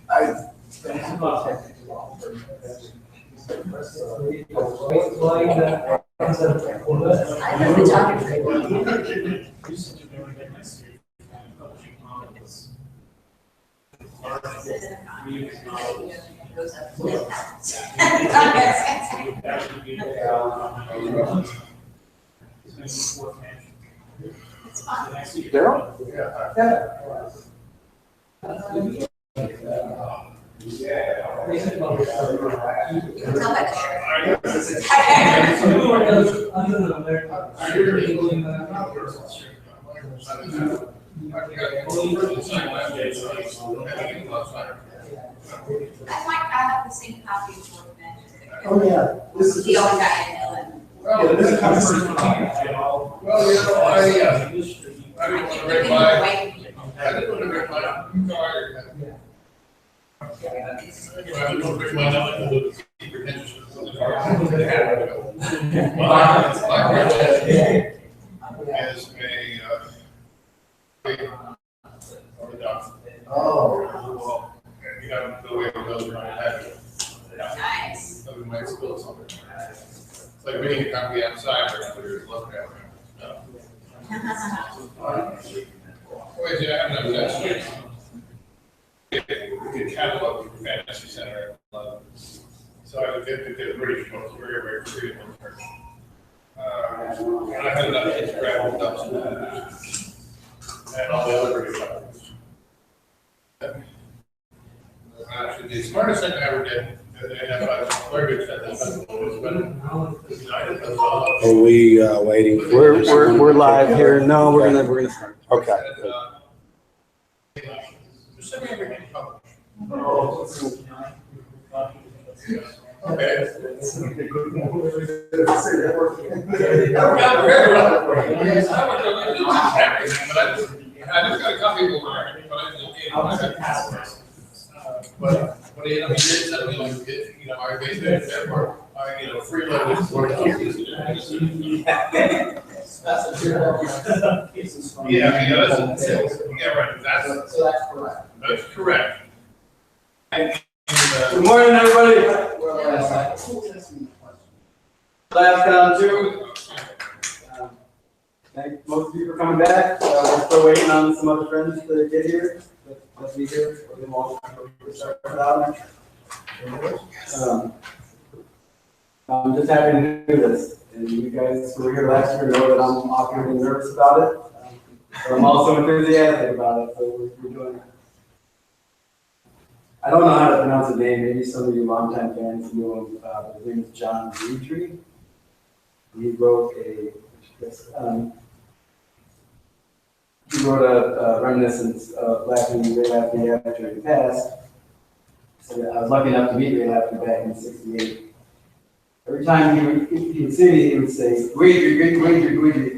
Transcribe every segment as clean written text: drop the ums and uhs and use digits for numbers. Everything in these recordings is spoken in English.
I have the same copy of your event. Oh, yeah. This is the only guy I know. Well, this is kind of first. Well, you know, I didn't want to break my, I didn't want to break my card. I didn't want to break my knowledge of the secret interest of the card. My grandma is a doctor. Oh. And you have to go away with those right now. Nice. So we might spill something. It's like being a copy outside or you're looking at it. Wait, yeah, I have no sense. We could catalog the fantasy center. So I would get the British folks very, very creative. And I had enough to grab and all the other British companies. Actually, the smartest thing I ever did, and I'm very good at this, Are we waiting? We're live here. No, we're gonna start. Okay. Okay. I just got a copy of it, but I didn't get it. But when he did send me like, you know, I basically freeloaded for yeah, right. So that's correct. That's correct. Good morning, everybody. LaffCon2. Thank most of you for coming back. We're still waiting on some other friends to get here. Let's be here. I'm just happy to do this. And you guys who were here last year know that I'm awkwardly nervous about it. But I'm also enthusiastic about it, so we're doing it. I don't know how to pronounce his name. Maybe some of you longtime fans know him. His name is John Dmitry. He wrote a reminiscence of Ray Laffy after he passed. So I was lucky enough to meet Ray Laffy back in '68. Every time he would see me, he would say, "Guidry,"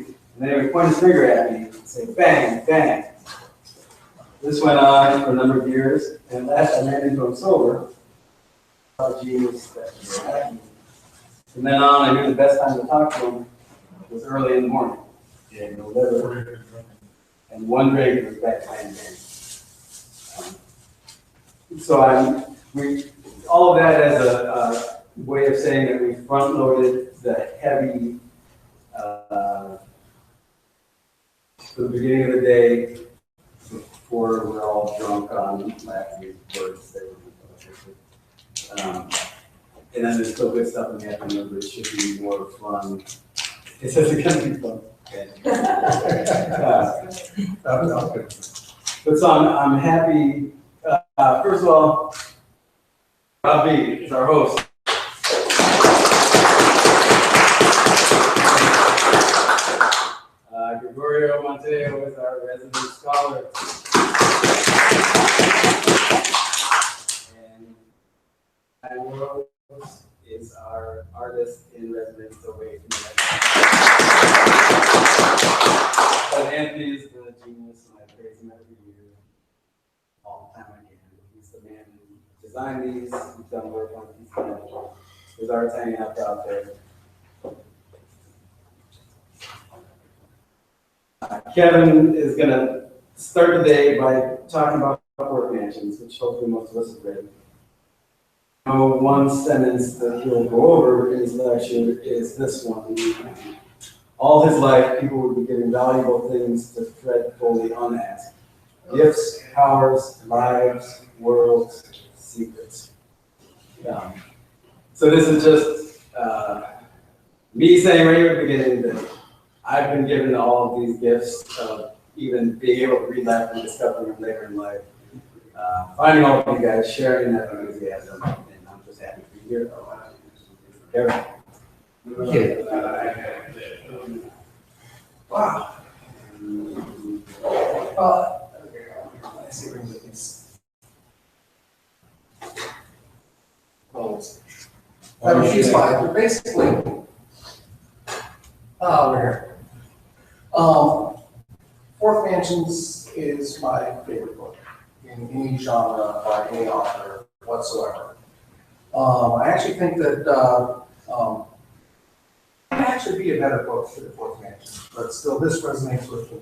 and then he would point his finger at me and say, "Bang, bang." This went on for a number of years, and last I ran into him sober. How genius that was happening. From then on, I knew the best time to talk to him was early in the morning. He had no liver, and one drink was back playing games. So all of that as a way of saying that we front-loaded the heavy for the beginning of the day before we're all drunk on Laffy's words. And then there's still good stuff in the afternoon, but it should be more fun. It says it's going to be fun. But so I'm happy. First of all, Robbie is our host. Gregorio Monteo is our resident scholar. And Ryan Rose is our artist in residence away from the But Anthony is the genius, and I praise him every year, all the time I can. He's the man who designed these, he's done work on these. His art's hanging out there. Kevin is going to start the day by talking about Fourth Mansions, which hopefully most of us have read. One sentence that he'll go over in his lecture is this one. All his life, people would be given valuable things to thread fully unasked. Gifts, powers, lives, worlds, secrets. So this is just me saying right here at the beginning that I've been given all of these gifts of even being able to read life and discovering them later in life. Finding all of you guys, sharing that enthusiasm, and I'm just happy to be here. Kevin. Wow. Let's see if we can get these. She's fine, but basically, we're here. Fourth Mansions is my favorite book in any genre by any author whatsoever. I actually think that it might actually be a better book for the Fourth Mansions, but still this resonates with me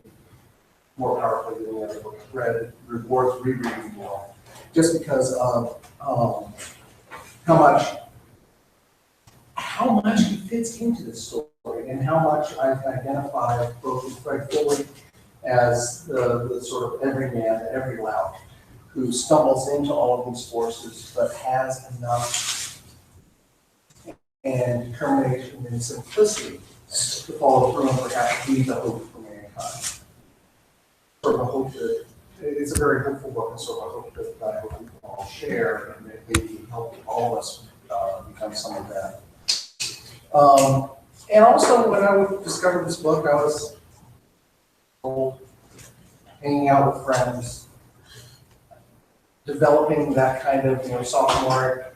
more powerfully than the other book I've read. It rewards rereading more, just because of how much he fits into this story and how much I identify both Fred Foley as the sort of everyman, every lout, who stumbles into all of these forces but has enough and determination and simplicity to follow through and perhaps be the hope for mankind. Sort of a hope that it's a very hopeful book, and sort of a hope that I hope we can all share and that maybe help all of us become some of that. And also, when I discovered this book, I was hanging out with friends, developing that kind of sophomoric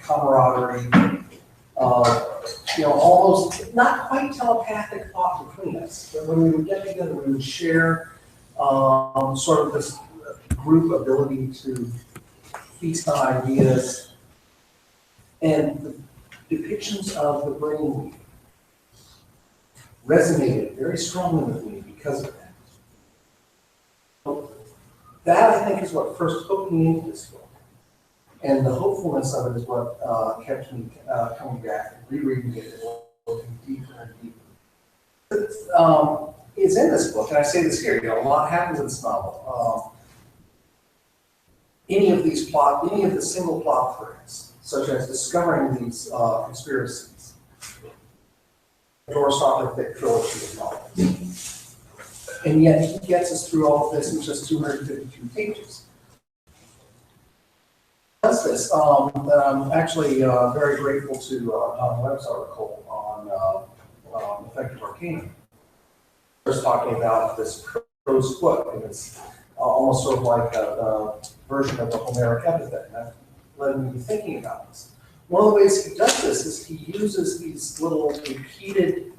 camaraderie, almost not quite telepathic thought between us. But when we would get together, we would share sort of this group ability to feast on ideas, and the depictions of the brain resonated very strongly with me because of that. That, I think, is what first hooked me into this book. And the hopefulness of it is what kept me coming back and rereading it and looking deeper and deeper. It's in this book, and I say this here, a lot happens in this novel. Any of the single plot threads, such as discovering these conspiracies, doorstop a thick trilogy of novels. And yet he gets us through all of this in just 252 pages. Does this, and I'm actually very grateful to Don Webb's article on effective arcana. First talking about this prose book, and it's almost sort of like a version of the Homeric epithet, and that led me to thinking about this. One of the ways he does this is he uses these little repeated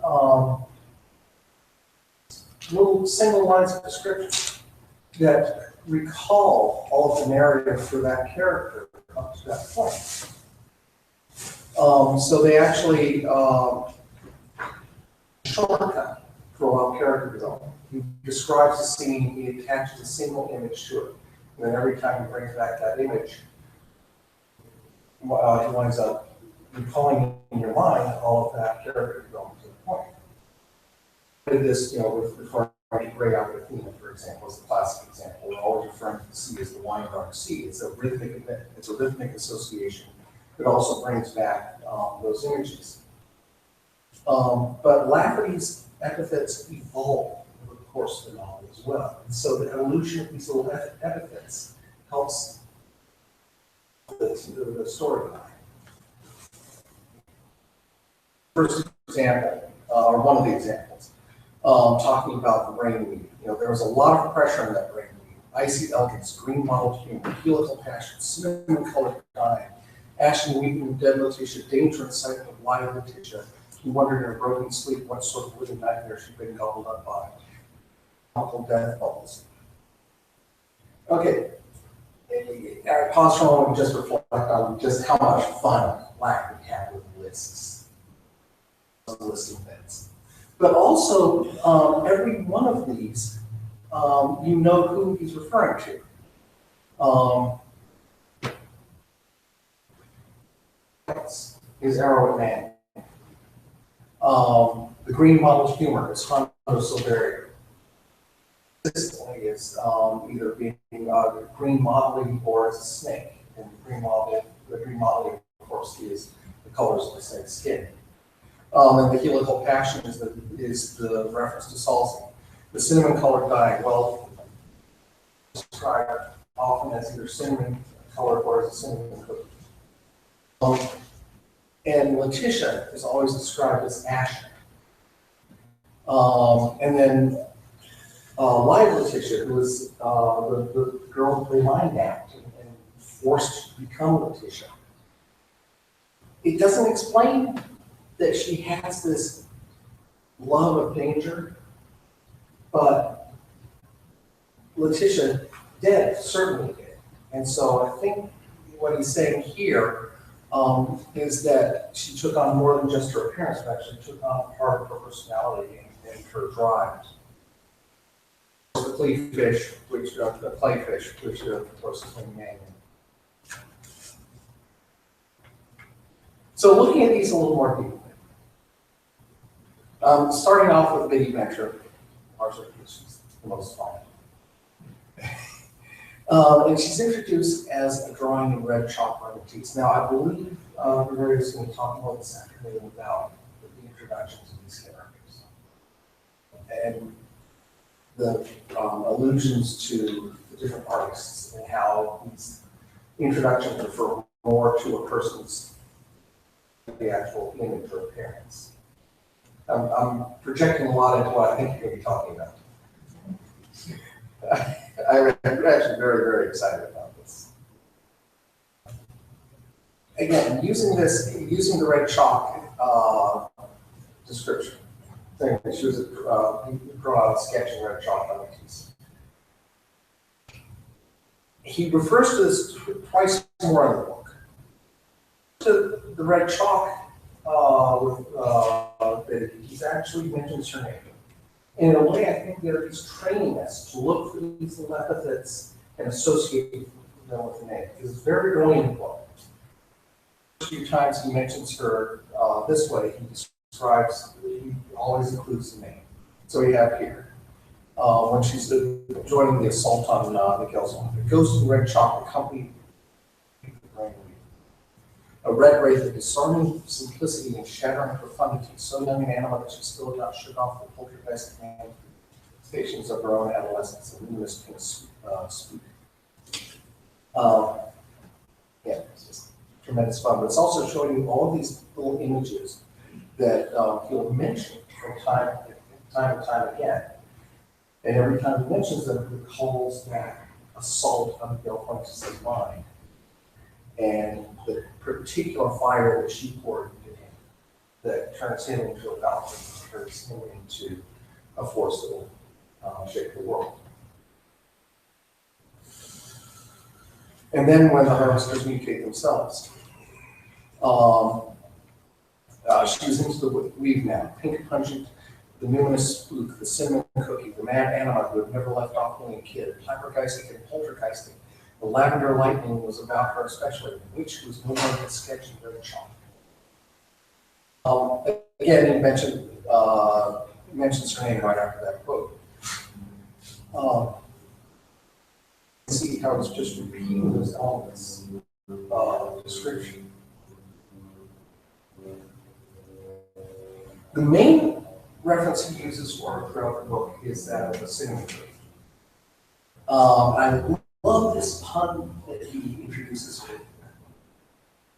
little single lines of description that recall all of the narrative for that character up to that point. So they actually shortcut for a lot of character development. He describes the scene, he attaches a single image to it. And then every time he brings back that image, he winds up recalling in your mind all of that character development to the point. Did this, referring to Gray Aquafina, for example, is the classic example. We're always referring to the sea as the wine dark sea. It's a rhythmic association that also brings back those images. But Lafferty's epithets evolve over the course of the novel as well. And so the evolution of these little epithets helps the storyline. First example, or one of the examples, talking about the brainweave. There was a lot of pressure on that brainweave. Icy elegance, green mottled humor, helical passion, cinnamon colored time, ashen weeping, dead Letitia, danger and sight of live Letitia. He wondered in her broken sleep what sort of living nightmare she'd been gobbled up by. Uncle death bubbles. Okay. I pause for a moment and just reflect on just how much fun Lafferty had with lists. Listing things. But also, every one of these, you know who he's referring to. Is Arrow Man. The green mottled humor is Hondo Silveria. This is either being green modeling or as a snake. And the green modeling, of course, is the colors of the snake's skin. And the helical passion is the reference to Salsing. The cinnamon colored dye, well, described often as either cinnamon colored or as a cinnamon cookie. And Letitia is always described as ashen. And then live Letitia, who was the girl they mind napped and forced to become Letitia. It doesn't explain that she has this love of danger, but Letitia did, certainly did. And so I think what he's saying here is that she took on more than just her appearance, but actually took on part of her personality and her drives. The clayfish, which of course is named Yang. So looking at these a little more deeply, starting off with Biddy Venture, ours is the most fun. And she's introduced as a drawing in red chalk by Matisse. Now, I believe Roberta is going to talk more this afternoon about the introductions of these characters and the allusions to the different artists and how these introductions refer more to a person's the actual image or appearance. I'm projecting a lot into what I think you're going to be talking about. I'm actually very, very excited about this. Again, using the red chalk description thing, she was drawn a sketch in red chalk on the piece. He refers to this twice more in the book. To the red chalk that he actually mentions her name. And in a way, I think that he's training us to look for these little epithets and associate them with the name. Because it's very early in the book. A few times he mentions her this way, he always includes the name. So we have here, when she's joining the assault on the Gelson, the ghost in red chalk accompanied a red wraith of discerning simplicity and shattering profundity, so young an animal that she still had not shook off the poltergeist manifestations of her own adolescence, a luminous pink spook. Yeah, it's just tremendous fun. But it's also showing you all of these little images that he'll mention from time and time again. And every time he mentions them, he recalls that assault on the Lawrence's mind and the particular fire that she poured into him that turns him into a falcon, turns him into a force that will shake the world. And then when the harvesters mutate themselves, she was into the weave now, pink pungent, the numinous spook, the cinnamon cookie, the mad anima who had never left off being a kid, hypergeistic and poltergeistic. The lavender lightning was about her especially, the witch who was no more than sketch in red chalk. Again, he mentions her name right after that quote. See how it's just repeating those elements of description. The main reference he uses for her throughout the book is that of the cinnamon tree. I love this pun that he introduces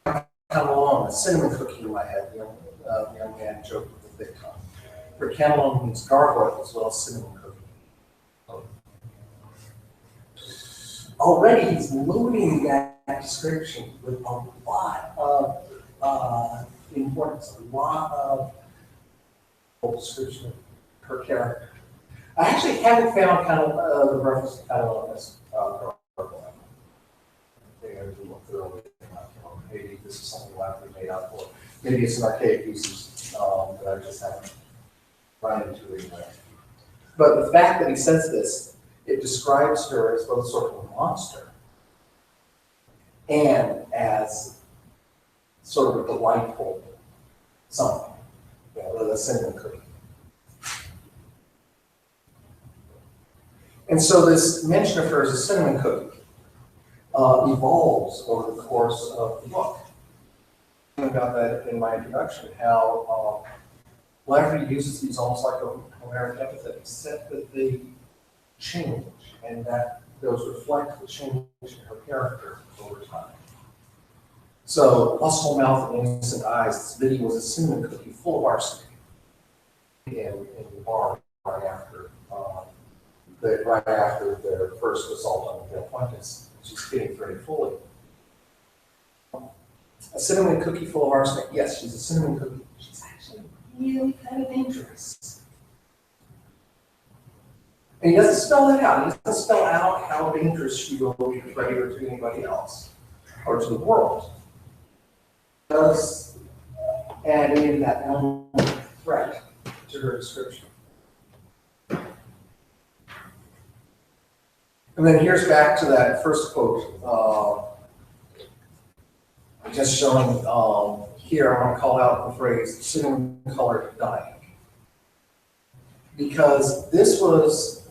to cannelon, a cinnamon cookie in my head. The young man joked with the big tongue. For cannelon means gargoyle as well as cinnamon cookie. Already he's loading that description with a lot of importance, a lot of description of her character. I actually haven't found kind of the reference to cannelon in this gargoyle. Maybe this is something Lafferty made up for. Maybe it's an archaic usage that I just haven't run into anywhere. But the fact that he says this, it describes her as both sort of a monster and as sort of a delightful something, you know, a cinnamon cookie. And so this mention of her as a cinnamon cookie evolves over the course of the book. I about that in my introduction, how Lafferty uses these almost like a Homeric epithet, except that they change, and that those reflect the change in her character over time. So, lustful mouth and innocent eyes, this video was a cinnamon cookie full of arsenic in the bar right after their first assault on the Fuentes. She's getting very fully. A cinnamon cookie full of arsenic. Yes, she's a cinnamon cookie. She's actually really kind of dangerous. And he doesn't spell that out. He doesn't spell out how dangerous she will be to Freddie or to anybody else, or to the world. He does add in that element of threat to her description. And then here's back to that first quote. Just showing here, I want to call out the phrase cinnamon colored dye. Because this was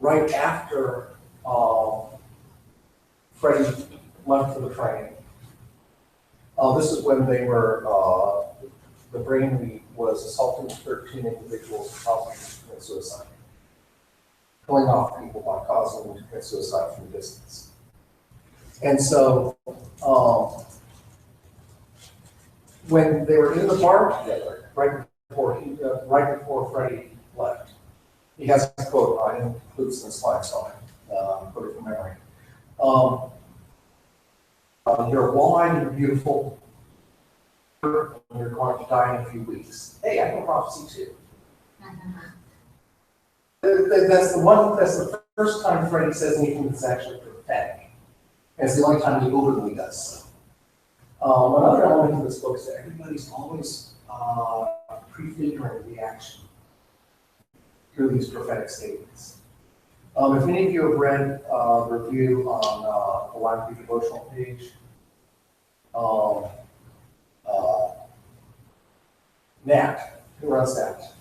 right after Freddie left for the training. This is when they were, the brain lead was assaulting 13 individuals and causing them to commit suicide. Killing off people by causing them to commit suicide from a distance. And so, when they were in the bar together, right before Freddie left, he has a quote. I didn't include some slides on it. Put it from memory. You're wide, you're beautiful, and you're going to die in a few weeks. Hey, I can prophecy too. That's the first time Freddie says anything that's actually prophetic. And it's the only time he openly does so. Another element of this book is that everybody's always prefiguring reaction through these prophetic statements. If any of you have read the review on the Lafferty devotional page, Nat, who runs that,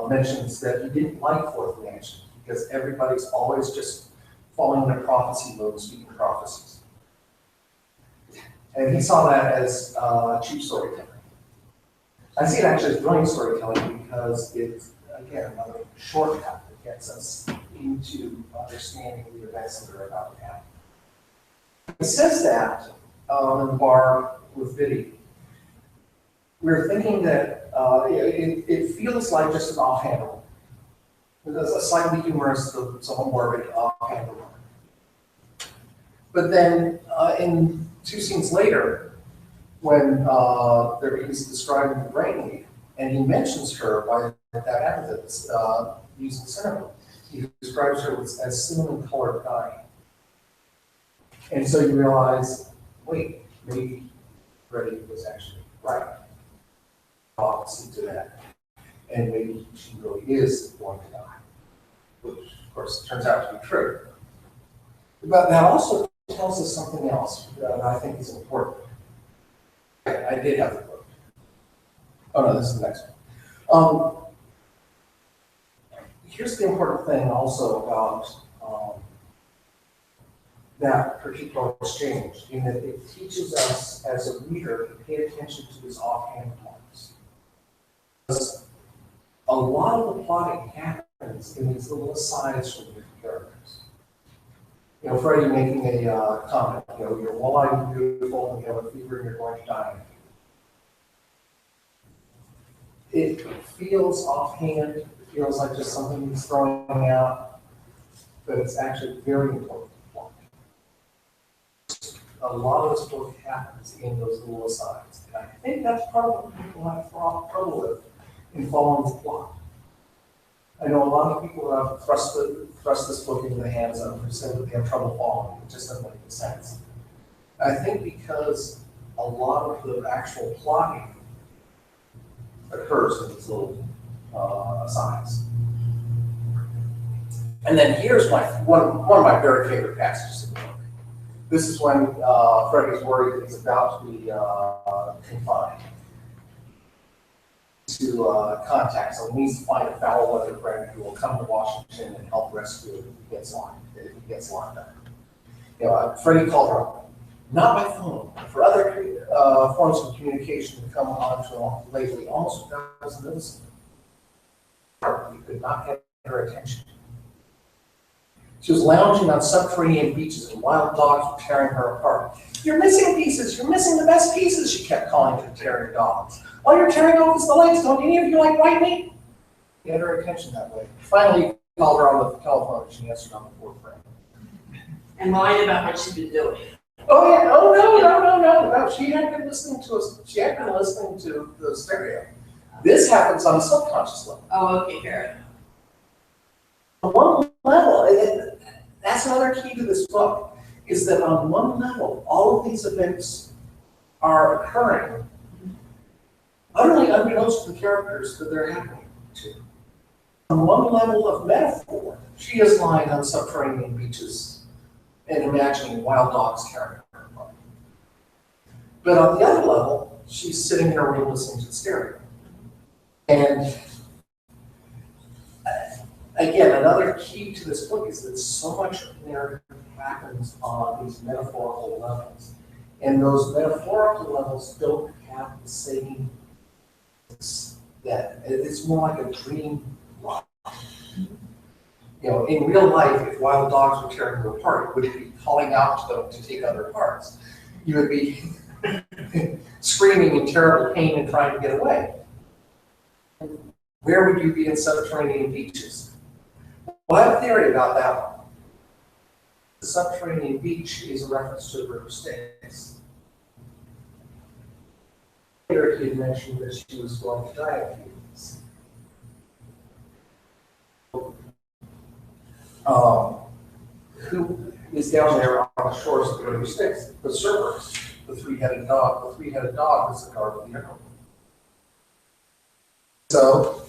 mentions that he didn't like Fourth Mansion because everybody's always just falling into prophecy mode, speaking prophecies. And he saw that as cheap storytelling. I see it actually as brilliant storytelling because it's, again, another shortcut that gets us into understanding the events that are about to happen. He says that in the bar with Biddy. We're thinking that it feels like just an offhand remark. It's a slightly humorous, somewhat morbid offhand remark. But then in 2 scenes later, when he's describing the brain lead, and he mentions her by that epithet, using cinnamon, he describes her as cinnamon-colored dye. And so you realize, wait, maybe Freddie was actually right. Opposite to that. And maybe she really is going to die, which, of course, turns out to be true. But that also tells us something else that I think is important. I did have the quote. Oh no, this is the next one. Here's the important thing also about that particular exchange, in that it teaches us as a reader to pay attention to his offhand remarks. Because a lot of the plotting happens in these little asides from different characters. You know, Freddie making a comment, you know, you're wall-eyed and beautiful, and you have a fever and you're going to die. It feels offhand, it feels like just something he's throwing out, but it's actually very important to plot. A lot of this book happens in those little asides, and I think that's part of what people have trouble with in following the plot. I know a lot of people have thrust this book into the hands of who said that they have trouble following. It just doesn't make any sense. I think because a lot of the actual plotting occurs in these little asides. And then here's one of my very favorite passages in the book. This is when Freddie's worried that he's about to be confined to contact, so he needs to find a foul weather friend who will come to Washington and help rescue him if he gets locked up. You know, Freddie called her up, not by phone, for other forms of communication to come on to him lately, almost without his noticing. He could not get her attention. She was lounging on subterranean beaches and wild dogs were tearing her apart. You're missing pieces, you're missing the best pieces, she kept calling to the tearing dogs. All you're tearing off is the legs, don't any of you like white meat? He had her attention that way. Finally, he called her on the telephone and she answered on the fourth ring. And lied about what she'd been doing. Oh yeah, oh no, she had been listening to us, she had been listening to the stereo. This happens on a subconscious level. Oh, okay, fair enough. On one level, that's another key to this book, is that on one level, all of these events are occurring utterly unbeknownst to the characters that they're happening to. On one level of metaphor, she is lying on subterranean beaches and imagining wild dogs carrying her apart. But on the other level, she's sitting in her room listening to the stereo. And again, another key to this book is that so much of narrative happens on these metaphorical levels. And those metaphorical levels don't have the same, that it's more like a dream life. You know, in real life, if wild dogs were tearing you apart, you wouldn't be calling out to them to take other parts. You would be screaming in terrible pain and trying to get away. Where would you be in subterranean beaches? Well, I have a theory about that one. The subterranean beach is a reference to the river Styx. Later, he had mentioned that she was going to die in a few weeks. Who is down there on the shores of the river Styx? The Cerberus, the three-headed dog. The three-headed dog is the guard of the emerald. So,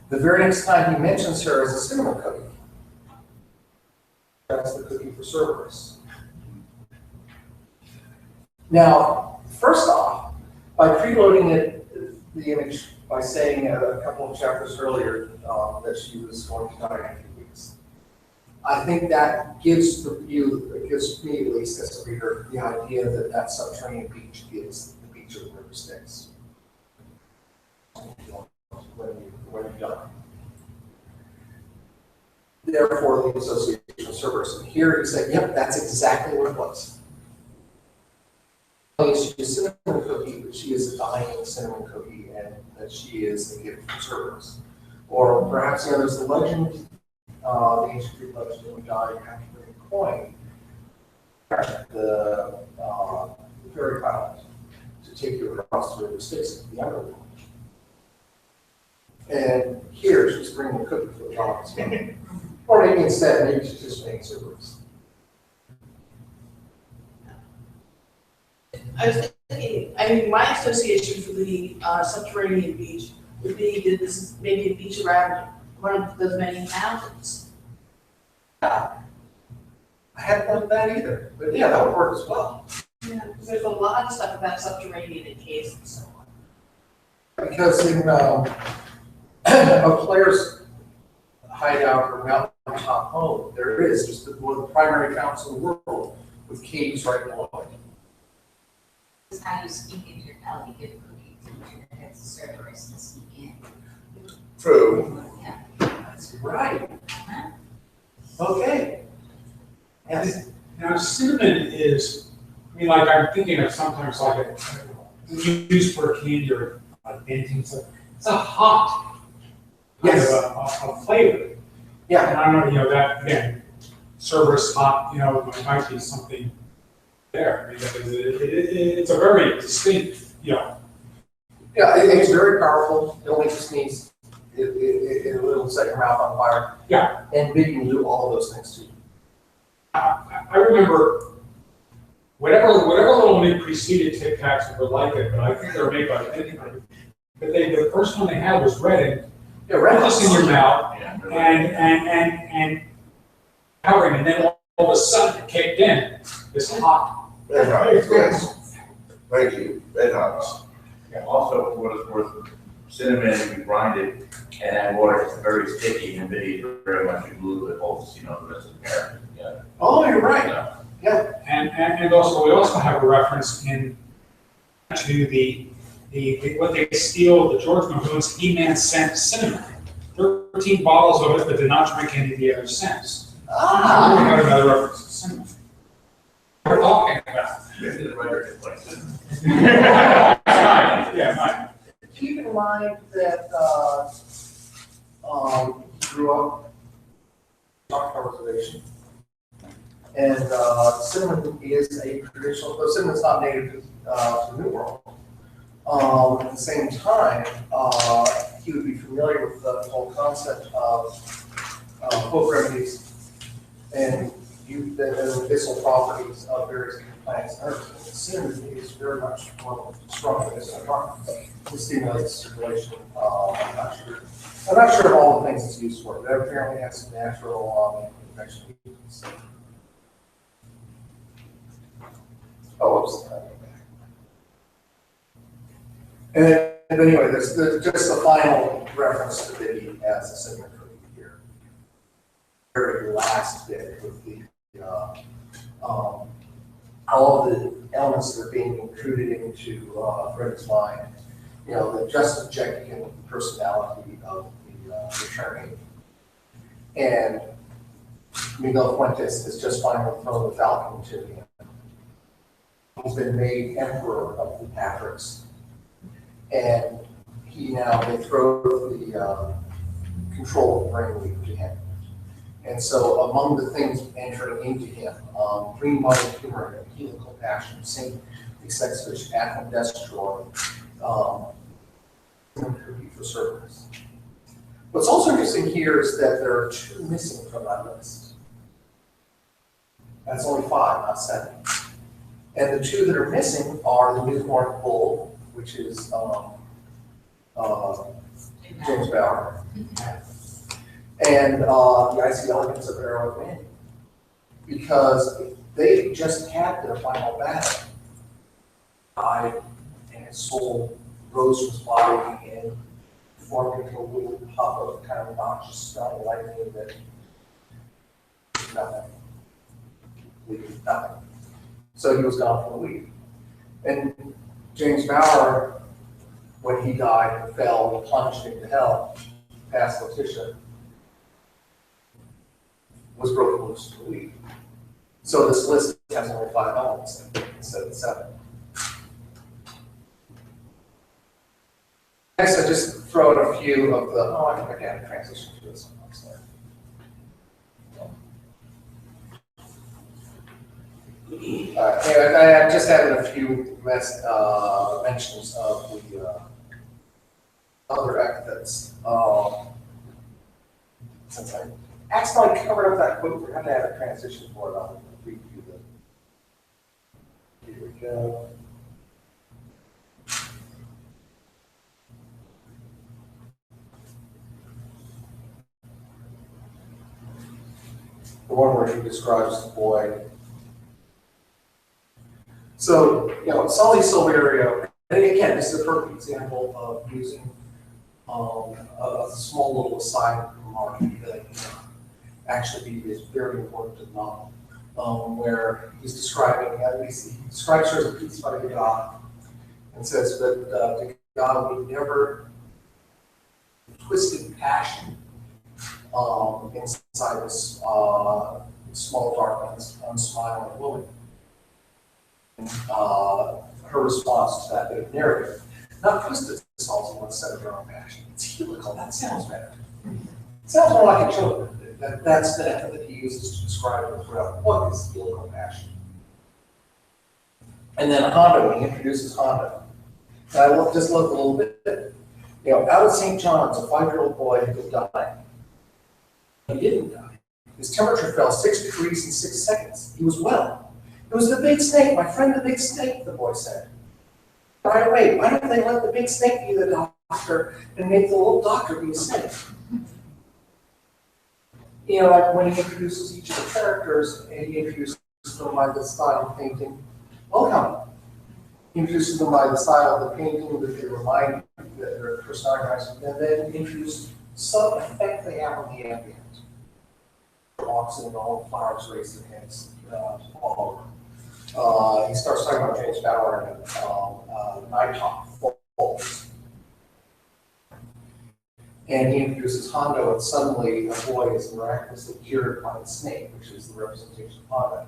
the very next time he mentions her as a cinnamon cookie, that's the cookie for Cerberus. Now, first off, by preloading the image by saying a couple of chapters earlier that she was going to die in a few weeks, I think that gives the view, it gives me at least as a reader, the idea that that subterranean beach is the beach of the river Styx. When you die. Therefore, the association of Cerberus. And here he said, yep, that's exactly what it was. She's a cinnamon cookie, but she is a dying cinnamon cookie, and that she is a gift from Cerberus. Or perhaps, you know, there's the legend, the ancient Greek legend that we died after the coin, the fairy pilot, to take you across the river Styx to the underworld. And here she's bringing a cookie for the dogs. Or maybe instead, maybe she's just making Cerberus. I was thinking, I mean, my association for the subterranean beach would be that this is maybe a beach around one of those many mountains. Yeah. I hadn't thought of that either, but yeah, that would work as well. Yeah, because there's a lot of stuff about subterranean in caves and so on. Because in a player's hideout or mountaintop home, there is just one of the primary fountains in the world with caves right below it. This is how you sneak into your belly, get cookies, and that's a Cerberus to sneak in. True. Yeah. That's right. Okay. Yes. Now, cinnamon is, I mean, like I'm thinking of sometimes like a used for candy or like anything. It's a hot kind Yes. of a flavor. Yeah. And I don't know, you know, that again, Cerberus hot, you know, it might be something there. I mean, it's a very distinct, you know. Yeah, it's very powerful. It only just needs, it'll set your mouth on fire. Yeah. And maybe you can do all of those things too. I remember whatever little mid preceded Tic Tacs were like it, but I think they were made by, I think but the first one they had was red, Yeah, and red just in your mouth, Yeah. and covering, and then all of a sudden it kicked in. It's hot. Red hot, yes. Thank you, red hot. Yeah, also, for what it's worth, cinnamon, we grind it, and add water, it's very sticky, and Vinny very much glue that holds, the rest of the character together. Oh, you're right. And also, we also have a reference to the what they steal, the George Mahoon's He-Man scent cinnamon. 13 bottles of it, but did not drink any of the other scents. We got another reference to cinnamon. We're talking about. This is the writer that likes cinnamon. Yeah, mine. Keep in mind that, he grew up on a reservation. And, cinnamon is a traditional, though cinnamon's not native to the New World. At the same time, he would be familiar with the whole concept of, folk remedies and the medicinal properties of various different plants and herbs. And cinnamon is very much one of the strong medicinal properties. It stimulates circulation. I'm not sure of all the things it's used for, but it apparently has some natural infection. Oh, oops. And anyway, there's just the final reference to Biddy as a cinnamon cookie here. Very last bit with the all of the elements that are being included into Fred's mind. The just objecting personality of the attorney. And Miguel Fuentes is just finally thrown the falcon to him. He's been made emperor of the Patricks. And they throw the control of brainwave to him. And so among the things entering into him, green body humor and helical passion, same sex fish, atom destroy, for service. What's also interesting here is that there are 2 missing from that list. That's only 5, not 7. And the 2 that are missing are the newborn bull, which is James Bauer, and the icy elegance of Heroic Man, because they just had their final battle. Died, and his soul rose from his body and formed into a little puff of kind of noxious smelling lightning that nothing. So he was gone for a week. And James Bauer, when he died and fell and plunged into hell, past Letitia, was broken loose for a week. So this list has only 5 elements instead of 7. Next, I just throw in a few of the, I think I can add a transition to this one, I'm sorry. Anyway, I just added a few mentions of the other epithets. Since I accidentally covered up that quote, we're going to add a transition for it. I'll read you the. Here we go. The one where he describes the boy. So, Sully Silverio, and again, this is a perfect example of using a small little aside remark that actually is very important to the novel, where he's describing, he describes her as a piece by God, and says that God would never twisted passion inside this small, dark, unsmiling woman. Her response to that bit of narrative, not twisted salty one set of her own passion. It's helical. That sounds better. It sounds more like a children. That's the method that he uses to describe it throughout. What is helical passion? And then Honda, when he introduces Honda, and I just look a little bit. Out of St. John's, a 5-year-old boy had died. He didn't die. His temperature fell 6 degrees in 6 seconds. He was well. It was the big snake, my friend the big snake, the boy said. right away, why don't they let the big snake be the doctor and make the little doctor be a snake? You know, like when he introduces each of the characters, and he introduces them by the style of painting, welcome. He introduces them by the style of the painting that they remind you that they're personalized, and then introduce some effect they have on the ambient. Walks in, all the flowers raise their heads all over. He starts talking about James Bauer and Nighthawk Falls. And he introduces Hondo, and suddenly a boy is miraculously cured by a snake, which is the representation of Hondo.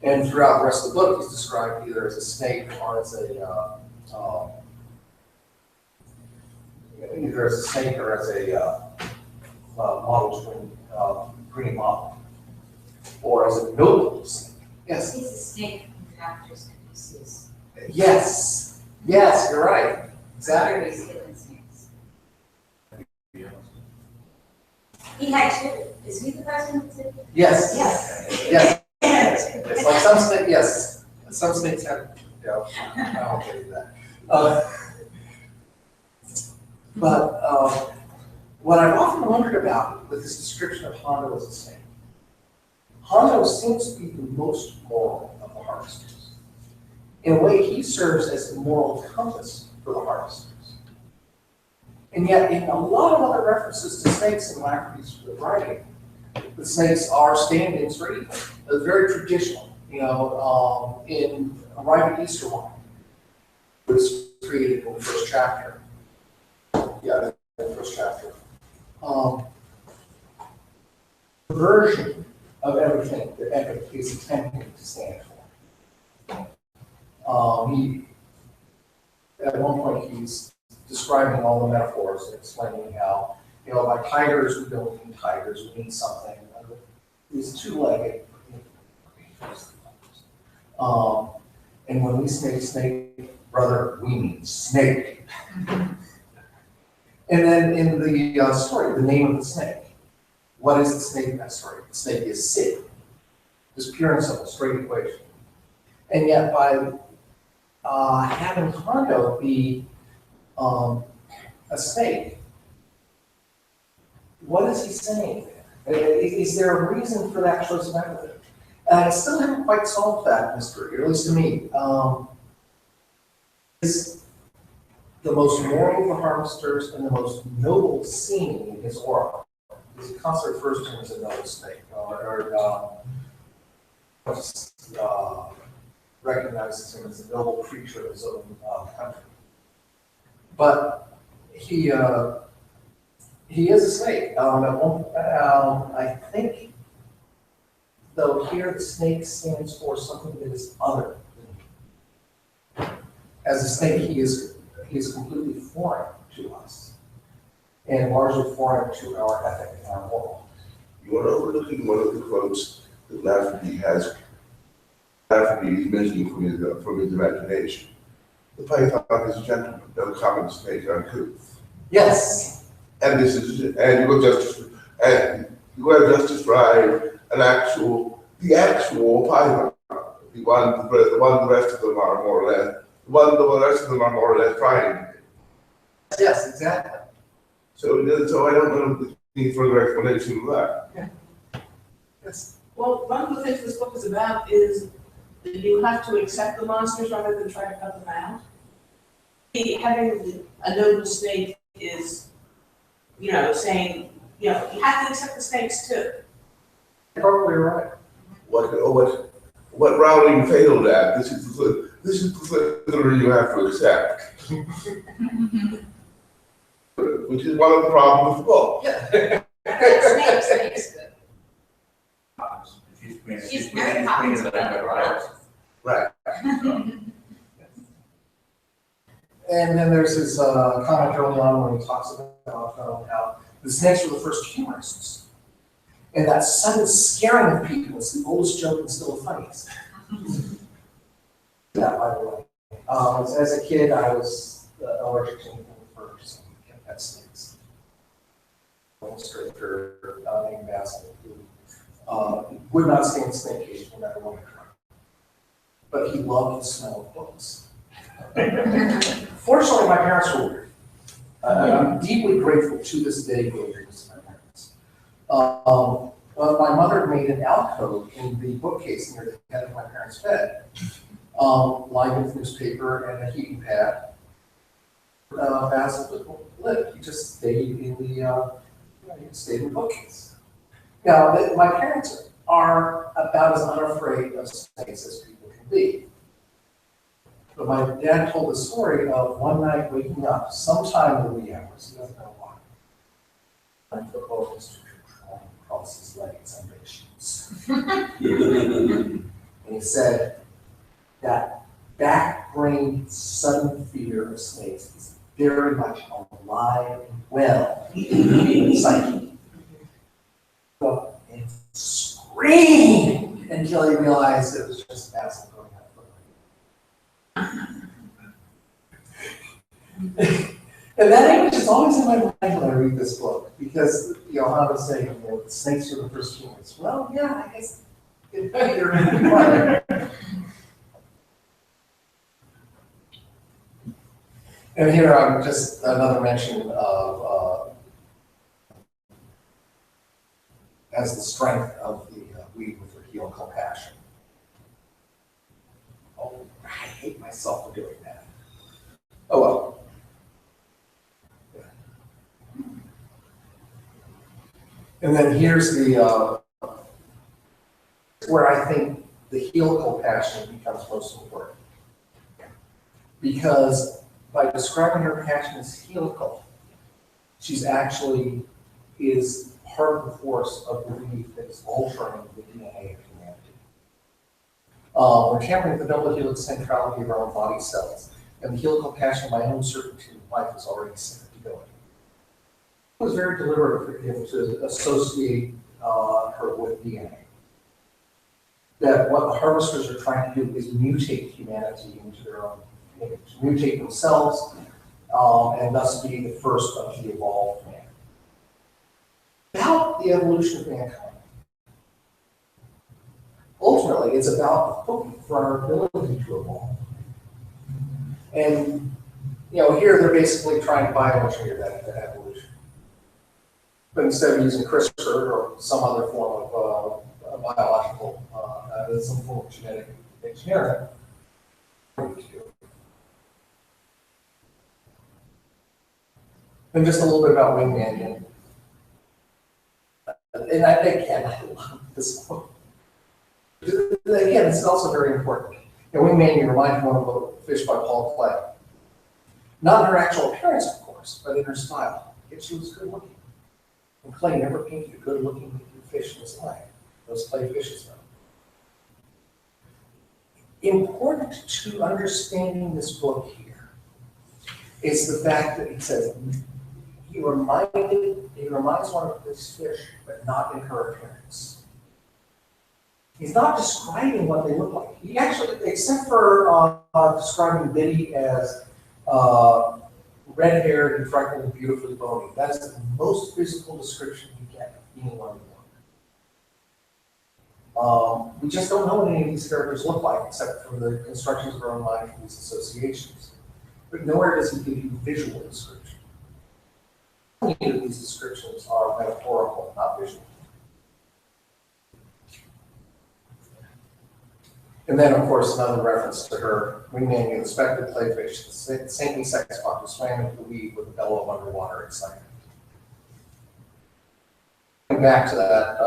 And throughout the rest of the book, he's described either as a snake or as a model twin, green model, or as a noble snake. Yes. He's a snake who captures and pieces. Yes. Yes, you're right. Exactly. Various hidden snakes. He had two. Is he the president of the? Yes. Yes. Yes. It's like some snakes, yes. Some snakes have, you know, I won't get into that. But what I've often wondered about with this description of Hondo as a snake, Hondo seems to be the most moral of the harvesters. In a way, he serves as the moral compass for the harvesters. And yet, in a lot of other references to snakes in Lafferty's writing, the snakes are stand-ins for evil. They're very traditional. You know, in Arrive at Easter Wine, it was created in the first chapter. Yeah, in the first chapter. The version of everything that Epic is attempting to stand for. At one point, he's describing all the metaphors and explaining how, you know, by tigers, we don't mean tigers, we mean something. These two-legged. And when we say snake, brother, we mean snake. And then in the story, the name of the snake. What is the snake in that story? The snake is Sid. Just pure and simple, straight equation. And yet by having Hondo be a snake, what is he saying there? Is there a reason for that choice of epithet? And I still haven't quite solved that mystery, or at least to me. Is the most moral of the harvesters and the most noble scene in his aura. He constantly refers to him as a noble snake, recognizes him as a noble creature of his own country. But he is a snake. I think, though, here the snake stands for something that is other than him. As a snake, he is completely foreign to us, and largely foreign to our ethic and our moral. You are overlooking one of the quotes that Lafferty has. Lafferty is mentioning from his imagination. The python is a gentleman, no common snake uncouth. Yes. And this is, and you have just described the actual python, the one the rest of them are more or less, the rest of them are more or less trying. Yes, exactly. So I don't know any further explanation of that. Yeah. Yes. Well, one of the things this book is about is that you have to accept the monsters rather than try to cut them out. Having a noble snake is, you know, saying, you know, you have to accept the snakes too. You're probably right. What Rowling failed at, this is the theory you have to accept. Which is one of the problems with the book. Yeah. Snakes. She's very happy. Right. And then there's his comment early on when he talks about how the snakes were the first humorists. And that sudden scaring of people is the oldest joke and still the funniest. Yeah, by the way. As a kid, I was allergic to anything with furs and pet snakes. One stranger named Basil, who would not stay in the snake cage no matter what I tried. But he loved the smell of books. Fortunately, my parents were weird. I'm deeply grateful to this day for my parents. Well, my mother made an alcove in the bookcase near the head of my parents' bed, lined with newspaper and a heating pad. Basil lived. He just stayed in the bookcase. Now, my parents are about as unafraid of snakes as people can be. But my dad told the story of one night waking up sometime in the wee hours, he doesn't know why. And the boat was crawling across his legs under the sheets. And he said that back-brain sudden fear of snakes is very much alive and well in the psyche. And screamed until he realized it was just Basil going out for a ride. And that image is always in my mind when I read this book, because, how I was saying, the snakes are the first humans. Well, yeah, I guess you're right. And here I'm just another mention of as the strength of the weed with her heel compassion. Oh, I hate myself for doing that. Oh well. And then here's the where I think the heel compassion becomes most important. Because by describing her passion as helical, she's actually is part of the force of belief that is altering the DNA of humanity. We're tampering the double helix centrality of our own body cells, and the helical passion, my own certainty in life, is already set to go. It was very deliberate for him to associate her with DNA. That what the harvesters are trying to do is mutate humanity into their own image, mutate themselves, and thus be the first of the evolved man. About the evolution of mankind. Ultimately, it's about hoping for our ability to evolve. And here they're basically trying to bioengineer that evolution. But instead of using CRISPR or some other form of biological, some form of genetic engineering, and just a little bit about Wing Manion. And I love this quote. Again, this is also very important. Wing Manion reminds one of a fish by Paul Clay. Not in her actual appearance, of course, but in her style. Yet she was good looking. And Clay never painted a good looking fish in his life. Those Clay fishes, though. Important to understanding this book here is the fact that it says he reminds one of this fish, but not in her appearance. He's not describing what they look like. He actually, except for describing Biddy as red-haired and freckled and beautifully bony, that is the most physical description you get of anyone in the book. We just don't know what any of these characters look like, except for the constructions of our own mind from these associations. But nowhere does he give you visual description. Many of these descriptions are metaphorical, not visual. And then, of course, another reference to her Wing Manion, the spectral clayfish, the saintly sex pot who swam into the weed with a bellow of underwater excitement. Going back to that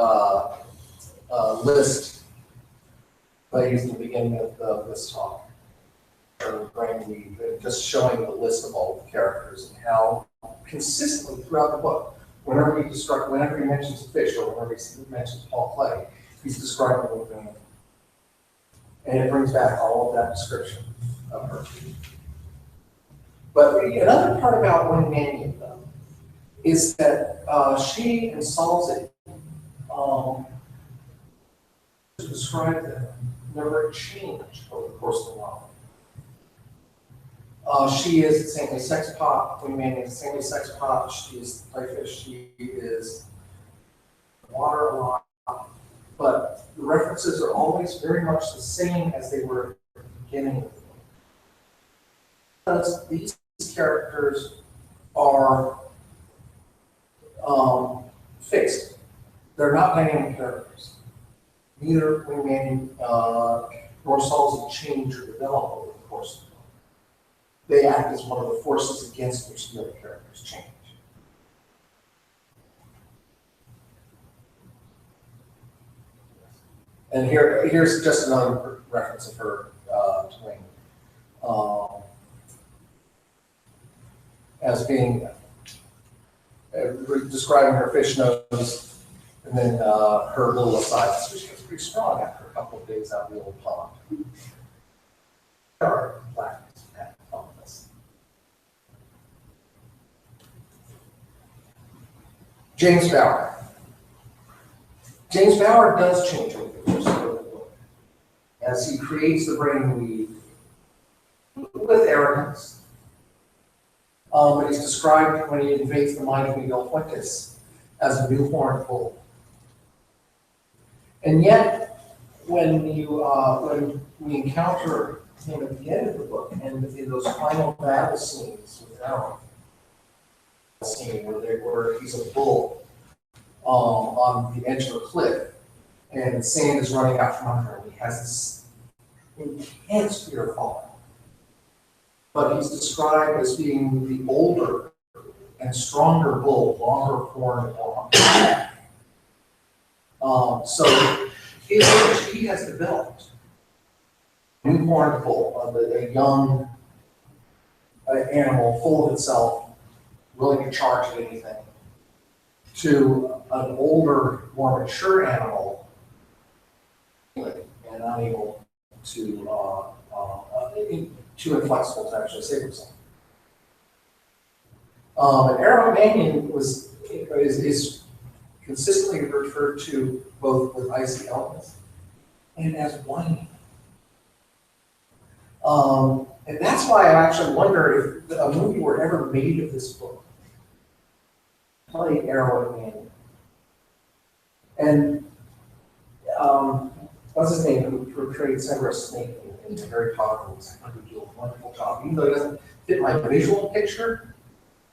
list that I used in the beginning of this talk, or brain just showing the list of all the characters and how consistently throughout the book, whenever he mentions a fish or whenever he mentions Paul Clay, he's describing Wing Manion. And it brings back all of that description of her. But another part about Wing Manion, though, is that she and Salzig to describe them never changed over the course of the novel. She is the saintly sex pot. Wing Manion is the saintly sex pot. She is the playfish. She is water a lot. But the references are always very much the same as they were at the beginning of the book. Because these characters are fixed. They're not dynamic characters. Neither Wingman nor Souls change or develop over the course of the book. They act as one of the forces against which the other characters change. And here's just another reference of her to Wing. As being, describing her fish nose, and then her little aside, so she gets pretty strong after a couple of days out in the old pond. There are blackness and funness. James Bauer. James Bauer does change over the course of the book as he creates the brain weed with arrogance. But he's described when he invades the mind of Miguel Fuentes as a newborn bull. And yet, when we encounter him at the end of the book, and in those final battle scenes with Aaron, scene where he's a bull on the edge of a cliff, and sand is running out from under him, he has this intense fear of falling. But he's described as being the older and stronger bull, longer horn and more so he has developed a newborn bull, a young animal full of itself, willing to charge at anything, to an older, more mature animal and unable to too inflexible to actually save himself. And Aaron Mannion is consistently referred to both with icy elegance and as whiny. And that's why I actually wonder if a movie were ever made of this book. Played Aaron Mannion. And what's his name, who portrayed Severus Snape in Harry Potter, was a wonderful job. Even though it doesn't fit my visual picture,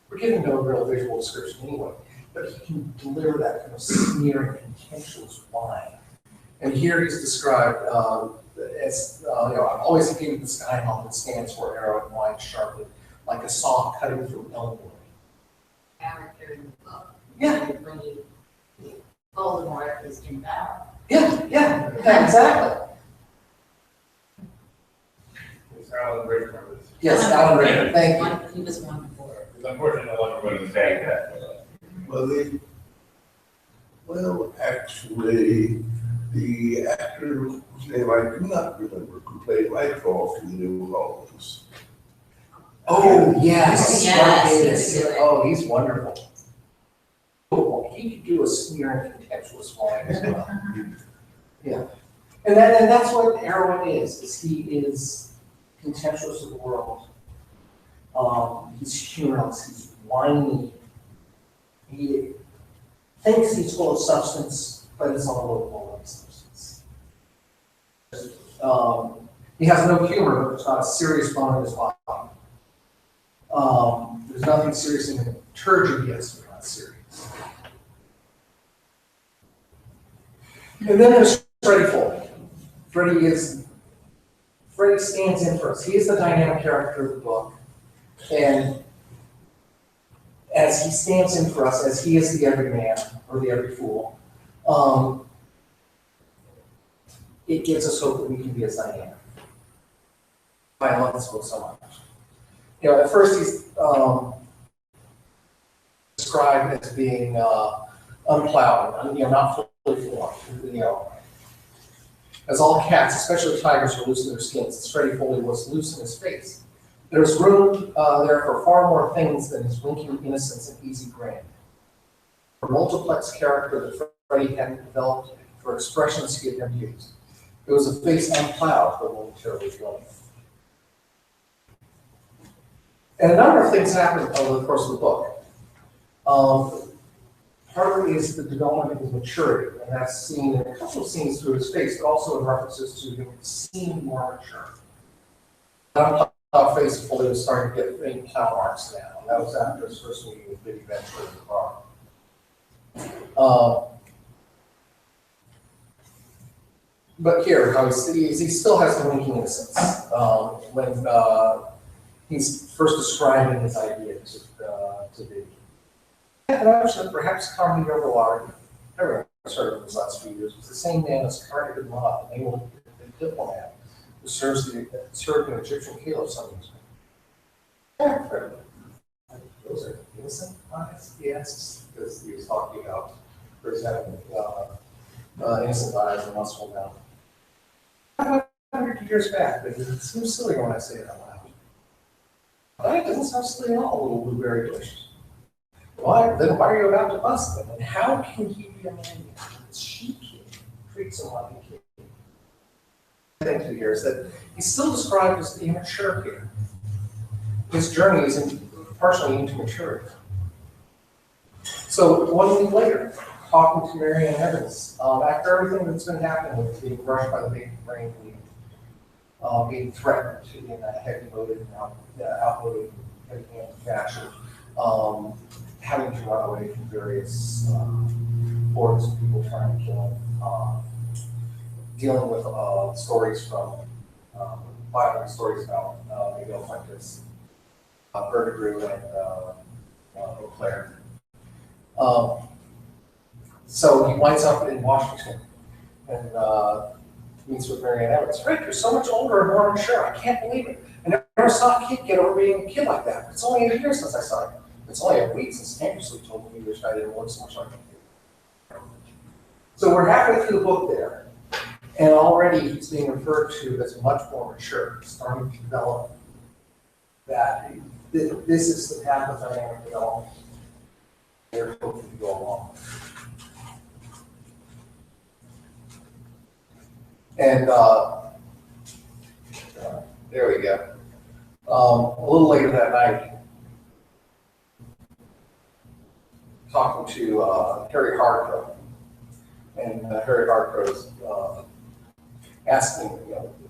we're giving no real visual description anyway, but he can deliver that kind of sneering, contemptuous whine. And here he's described as, I've always hated the sky helmet that stands for arrow and whine sharply, like a saw cutting through elmwood. Character in the book. Yeah. When you Voldemort is in battle. Yeah, exactly. It's Alan Rickman. Yes, Alan Rickman, thank you. He was one before. It's unfortunate no one Wouldn't say that. Well, actually, the actor whose name I do not remember, who played Nightfall in the New Homes. Oh, yes. Yes, Yes. Oh, he's wonderful. Oh, he could do a sneering, contemptuous whine as well. Yeah. And that's what Erwin is he is contemptuous of the world. He's humorless, he's whiny. He thinks he's full of substance, but it's all full of substance. He has no humor, but there's not a serious bone in his body. There's nothing serious in him. Turgid, yes, but not serious. And then there's Freddie Foley. Freddie stands in for us. He is the dynamic character of the book. And as he stands in for us, as he is the everyman, or the every fool, it gives us hope that we can be as dynamic. I love this book so much. At first he's described as being unplowed, not fully formed. As all cats, especially tigers, are loose in their skins, as Freddie Foley was loose in his face. There's room there for far more things than his winking innocence and easy grin. For multiplex character that Freddie hadn't developed, for expressions he had never used. It was a face unplowed, but momentarily glowing. And a number of things happened over the course of the book. Part of it is the development of his maturity, and that's seen in a couple of scenes through his face, but also in references to him seeming more mature. faithfully was starting to get faint plow marks now. And that was after his first meeting with Big Venture in the car. But here, how he still has the winking innocence. When he's first describing his idea to be. And actually, perhaps Carmen Overwater, everyone's heard of his last few years, was the same man as Carnegie Law, an English diplomat who served an Egyptian caliph some years ago. Those are innocent eyes, he asks, because he was talking about first having innocent eyes and lustful mouth. 500 years back, but it seems silly when I say it out loud. But it doesn't sound silly at all, little blueberry bush. Why? Then why are you about to bust them? And how can he be a man that she treats him like a kid? The thing here is that he's still described as the immature here. His journey is partially into maturity. So 1 week later, talking to Mary Ann Evans, after everything that's been happening with being rushed by the big brain bleed, being threatened to in that heavy-loaded, outloaded, heavy-handed fashion, having to run away from various hordes of people trying to kill him, dealing with stories from, violent stories about Miguel Fuentes, Verdigru, and Eau Claire. So he winds up in Washington and meets with Mary Ann Evans. Rick, you're so much older and more mature. I can't believe it. I never saw a kid get over being a kid like that. It's only 8 years since I saw him. It's only a week since Tankersley told me he wished I didn't look so much like a kid. So we're halfway through the book there, and already he's being referred to as much more mature, starting to develop that this is the path of dynamic development. They're hoping to go along. And there we go. A little later that night, talking to Harry Hardcrow, and Harry Hardcrow's asking,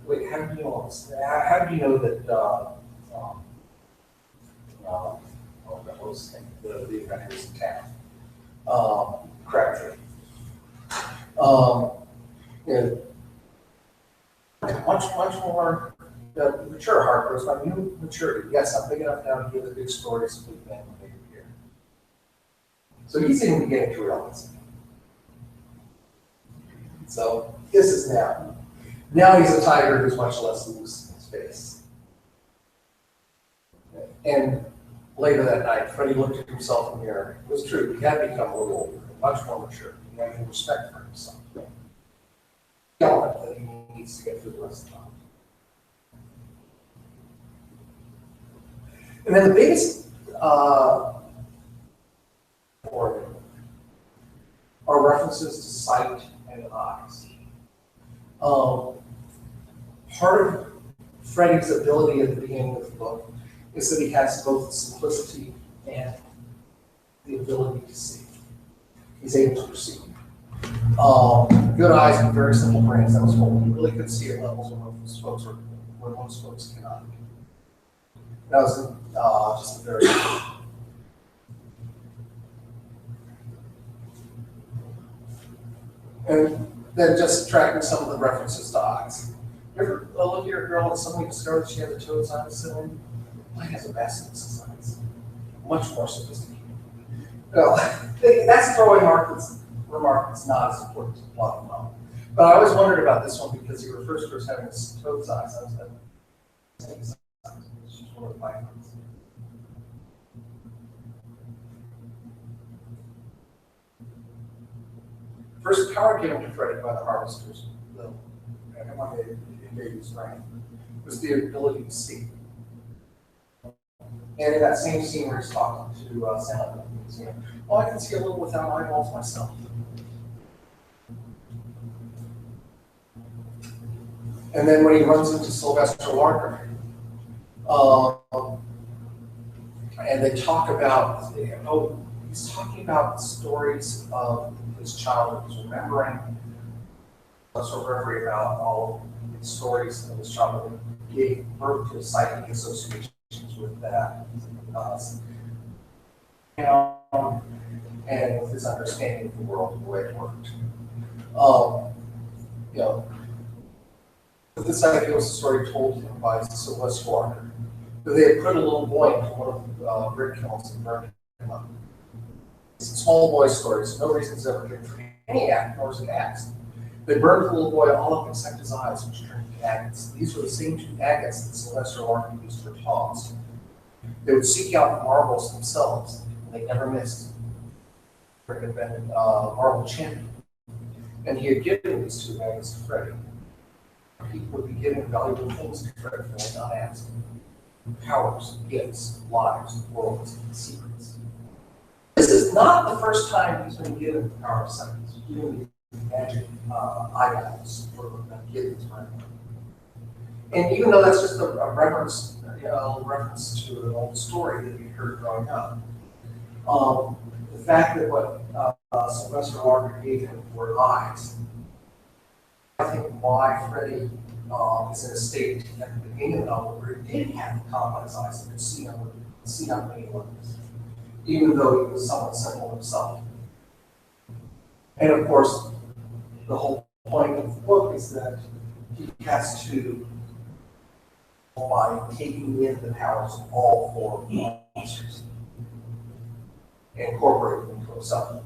wait, how do you know this? How do you know that? What was his name? The adventures in town. Crabtree. Much more mature Hardcrow's my new maturity. Yes, I'm big enough now to hear the big stories of big men when they appear. So he's even beginning to realize it. So this is now. Now he's a tiger who's much less loose in his face. And later that night, Freddie looked at himself in the mirror. It was true. He had become a little older, much more mature. He had more respect for himself. That he needs to get through the rest of the time. And then the biggest organ are references to sight and eyes. Part of Freddie's ability at the beginning of the book is that he has both simplicity and the ability to see. He's able to perceive. Good eyes and very simple brains. That was what we really could see at levels where most folks cannot. That was just a very. And then just tracking some of the references to eyes. You ever look at your girl and suddenly discover that she has a toad's eyes? Mine has a massive eyes. Much more sophisticated. Well, that's a throwing remark that's not as important to the plot of the novel. But I always wondered about this one because he refers to her as having toad's eyes. I was like, she's one of my friends. First power given to Freddie by the harvesters, and when they invaded his brain, was the ability to see. And in that same scene where he's talking to Santa, well, I can see a little without eyeballs myself. And then when he runs into Sylvester Larker, and they talk about, he's talking about stories of his childhood. He's remembering, reverie about all the stories of his childhood. gave birth to psychic associations with that. And with his understanding of the world and the way it worked. You know, this idea was a story told to him by Sylvester Walker. They had put a little boy into one of the brick kilns and burned him up. It's a small boy story, so no reason is ever given for any act, nor is it asked. They burned the little boy all up except his eyes, which turned to agates. These were the same two agates that Sylvester Walker used for taws. They would seek out the marbles themselves, and they never missed. Rick had been a marble champion, and he had given these two agates to Freddie. People would be giving valuable things to Freddie when not asked. Powers, gifts, lives, worlds, and secrets. This is not the first time he's been given the power of sight. He's given these magic eyeballs for kids, right? And even though that's just a reference, reference to an old story that we heard growing up, the fact that what Sylvester Walker gave him were eyes, I think why Freddie is in a state at the beginning of the novel where he did have complex eyes and could see how many was, even though he was somewhat simple himself. And of course, the whole point of the book is that he has to, by taking in the powers of all four monsters, incorporate them into himself.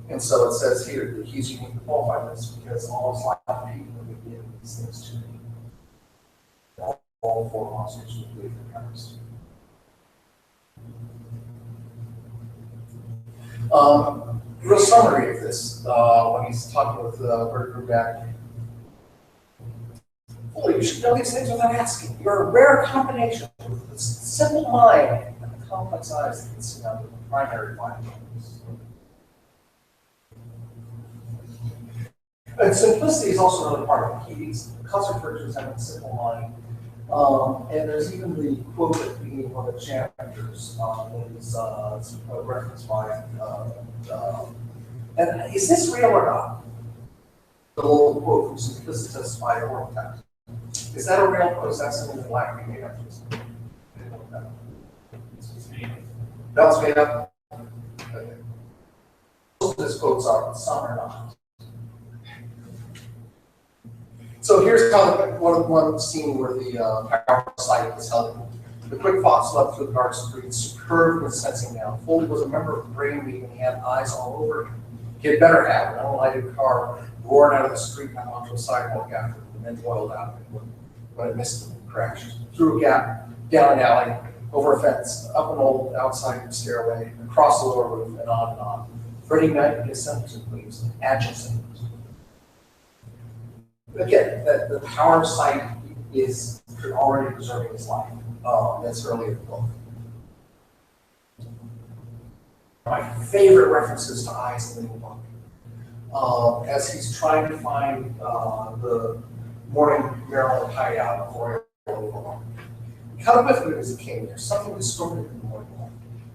And so it says here that he's uniquely qualified for this because all his life people would give these things to him. All four monsters would believe their powers. Real summary of this, when he's talking with Bert Grubak. Oh, you should know these things without asking. You're a rare combination with a simple mind and the complex eyes that can see out the primary mind. And simplicity is also another part of the keys. Cuthbert is having a simple mind. And there's even the quote at the beginning of one of the chapters that is referenced by, and is this real or not? The little quote from Simplicitas by Ortex. Is that a real quote? Is that something that Black made up? That was made up? Okay. Most of his quotes are, some are not. So here's kind of one scene where the power sight is held. The quick fox slept through the dark streets, superb in sensing now. Foley was a member of the brain week and he had eyes all over him. He had better have an unlighted car roared out of the street and onto a sidewalk after him, and then boiled out when it missed him and crashed. Through a gap, down an alley, over a fence, up an old outside stairway, across the lower roof, and on and on. Freddie Knight and his Simpson please, Atchison. Again, the power of sight is already preserving his life. That's early in the book. My favorite references to eyes in the book. As he's trying to find the morning Maryland hideout of Royal. Come with me as a king. There's something distorted in the morning.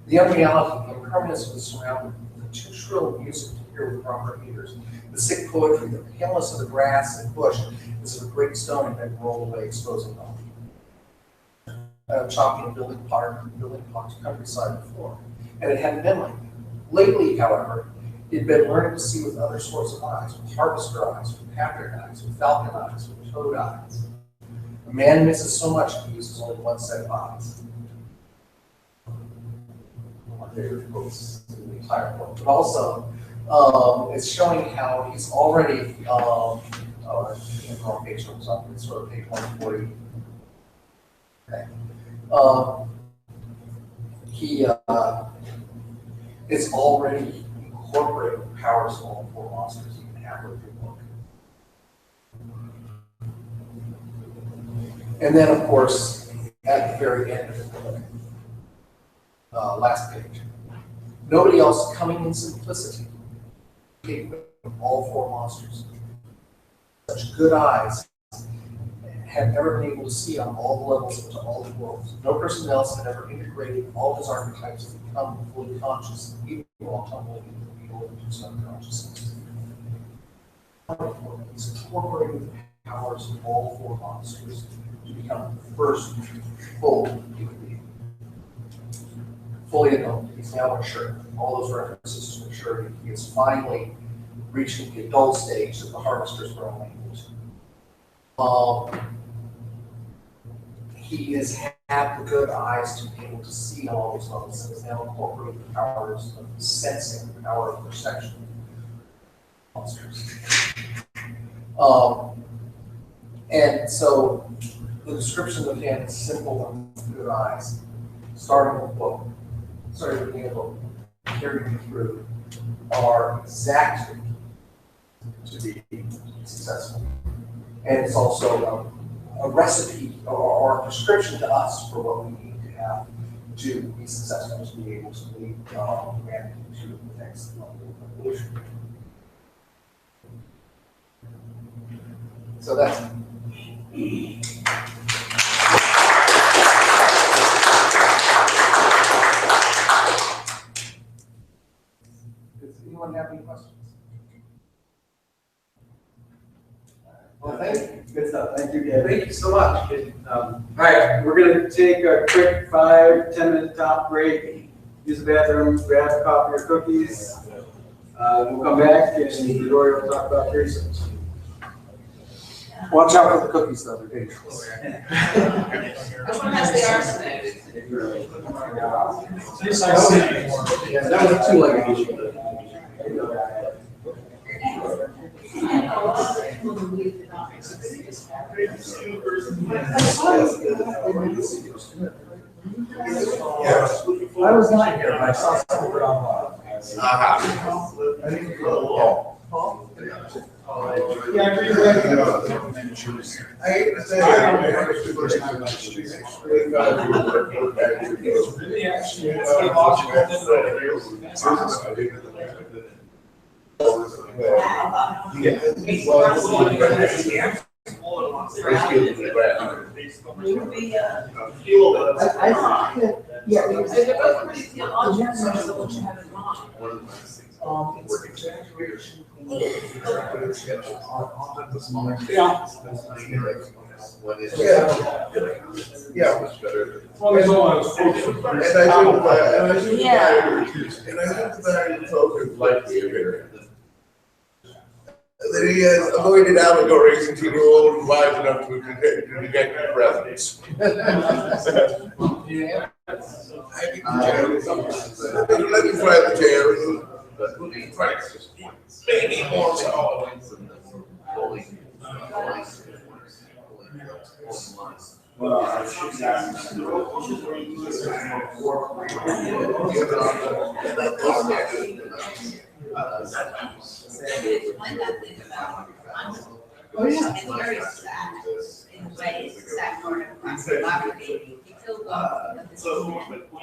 The unreality, the impermanence of the surrounding, the too shrill music to hear with proper ears. The sick poetry, the paleness of the grass and bush, as if a great stone had been rolled away, exposing all. Chopping and building blocks countryside before, and it hadn't been like that. Lately, however, he'd been learning to see with other sorts of eyes, with harvester eyes, with patriot eyes, with falcon eyes, with toad eyes. A man misses so much if he uses only one set of eyes. One of my favorite quotes in the entire book, but also it's showing how he's already, wrong page comes up, it's sort of page 140. Okay. He is already incorporating the powers of all four monsters even halfway through the book. And then, of course, at the very end of the book, last page, nobody else coming in simplicity, all four monsters. Such good eyes had never been able to see on all the levels into all the worlds. No person else had ever integrated all his archetypes to become fully conscious, even while tumbling into the field of his unconsciousness. He's incorporating the powers of all 4 officers to become the first full human being. Fully adult, he's now mature. All those references to maturity, he is finally reaching the adult stage that the harvesters were only able to. He has had the good eyes to be able to see all those levels, and is now incorporating the powers of sensing, the power of perception. Monsters. And so the description of him is simple and with good eyes. Starting with the book, being able to carry you through, are exactly to be successful. And it's also a recipe or a prescription to us for what we need to have to be successful, to be able to lead humanity to the next level of evolution. So that's Does anyone have any questions? Well, thank you. Good stuff. Thank you, Gavin. Thank you so much. All right, we're gonna take a quick 5-10 minute top break. Use the bathroom, grab a coffee or cookies. We'll come back and Dory will talk about research. Watch out for the cookies, though. They're dangerous. Which one has the arsenic? Yeah, that was a 2-legged issue. I was not here, but I saw something online. I think it's a little yeah, I agree with I hate to say Yeah, they're both pretty theological, so I don't know what you have in mind. it's exaggeration. Yeah, much better. Well, there's always. And I think the value token like the that he has avoided allegories until you're old and wise enough to detect your presence. Yeah. I think the chair. Let me try the chair. Maybe more so. Oh, yeah. It's very sad in a way, it's a sad part of collaborating. You feel God of this movement. And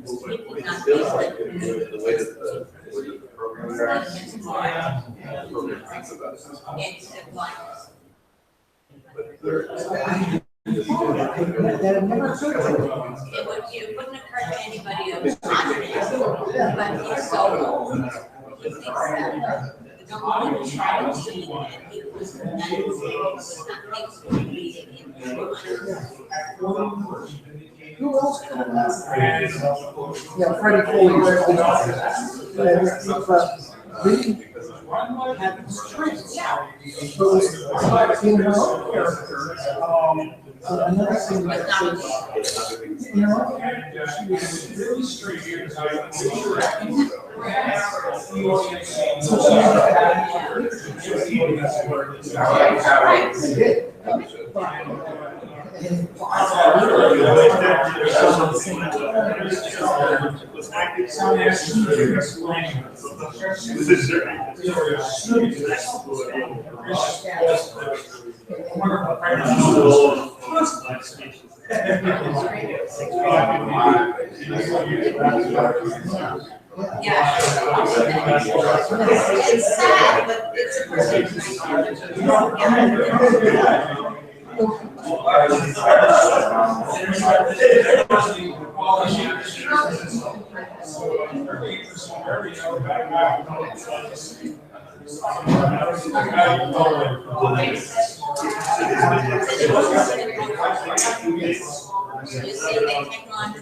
people not being like, The way that the program it's not against blind. It's a blindness. It wouldn't occur to anybody else, but it's so, he thinks that. The government tried to, and it was not reading in. Who else could have done? Yeah, Freddie Foley was the we had strengths. Opposed in her own character. Another thing that you know, She was really straight. Yeah. It's sad, but it's a person. You see, they take on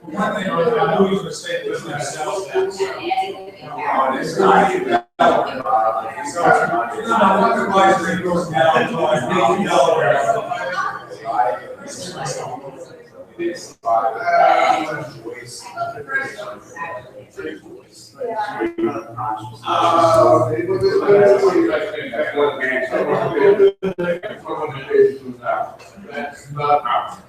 One thing I know you were saying was myself that. Goes down to like Delaware. That's not.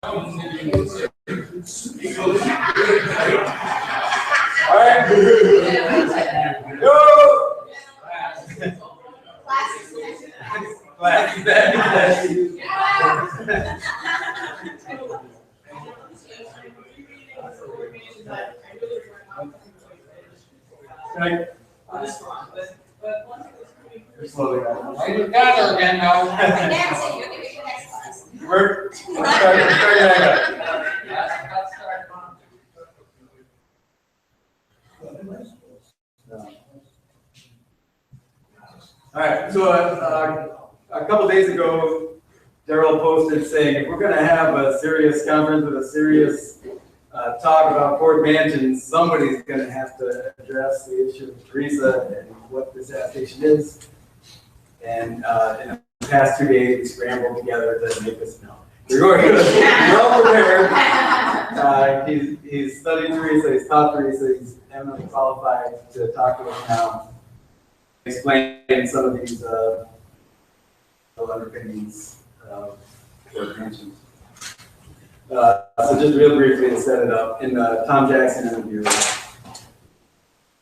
You got her again now. Nancy, you're gonna be the next class. We're starting back All right, so a couple days ago, Daryl posted saying, if we're gonna have a serious conference with a serious talk about Ford Mansions, somebody's gonna have to address the issue of Teresa and what this adaptation is. And in the past 2 days, we scrambled together to make us know. We're well prepared. He's studied Teresa, he's taught Teresa, he's eminently qualified to talk to us now. Explain some of these underpinnings of Ford Mansions. So just real briefly to set it up, in the Tom Jackson interview,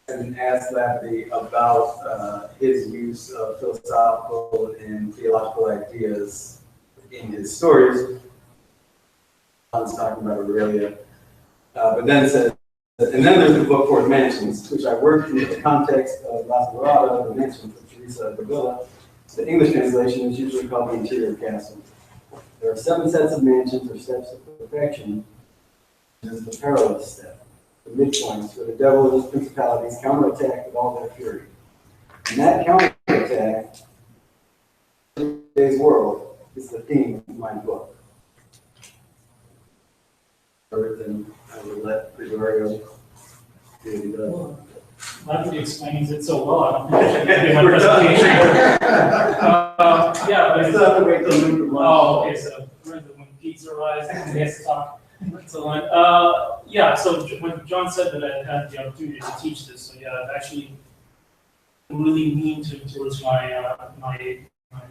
and asked Lafferty about his use of philosophical and theological ideas in his stories. I was talking about Aurelia, but then said, and then there's the book Ford Mansions, which I worked in the context of La Sagrada, the Mansions of Teresa de Villa. The English translation is usually called the interior castle. There are 7 sets of mansions or steps of perfection. This is the perilous step, the midpoints where the devil and his principalities counterattack with all their fury. And that counterattack, in today's world, is the theme of my book. Then I will let Gregorio do what he does. Lafferty explains it so well. I don't think I should give my presentation. Yeah, but I still have to wait till noon for lunch. oh, okay, so when Pete's arrives, he has to talk. So, yeah, so when John said that I had the opportunity to teach this, so yeah, I've actually been really mean towards my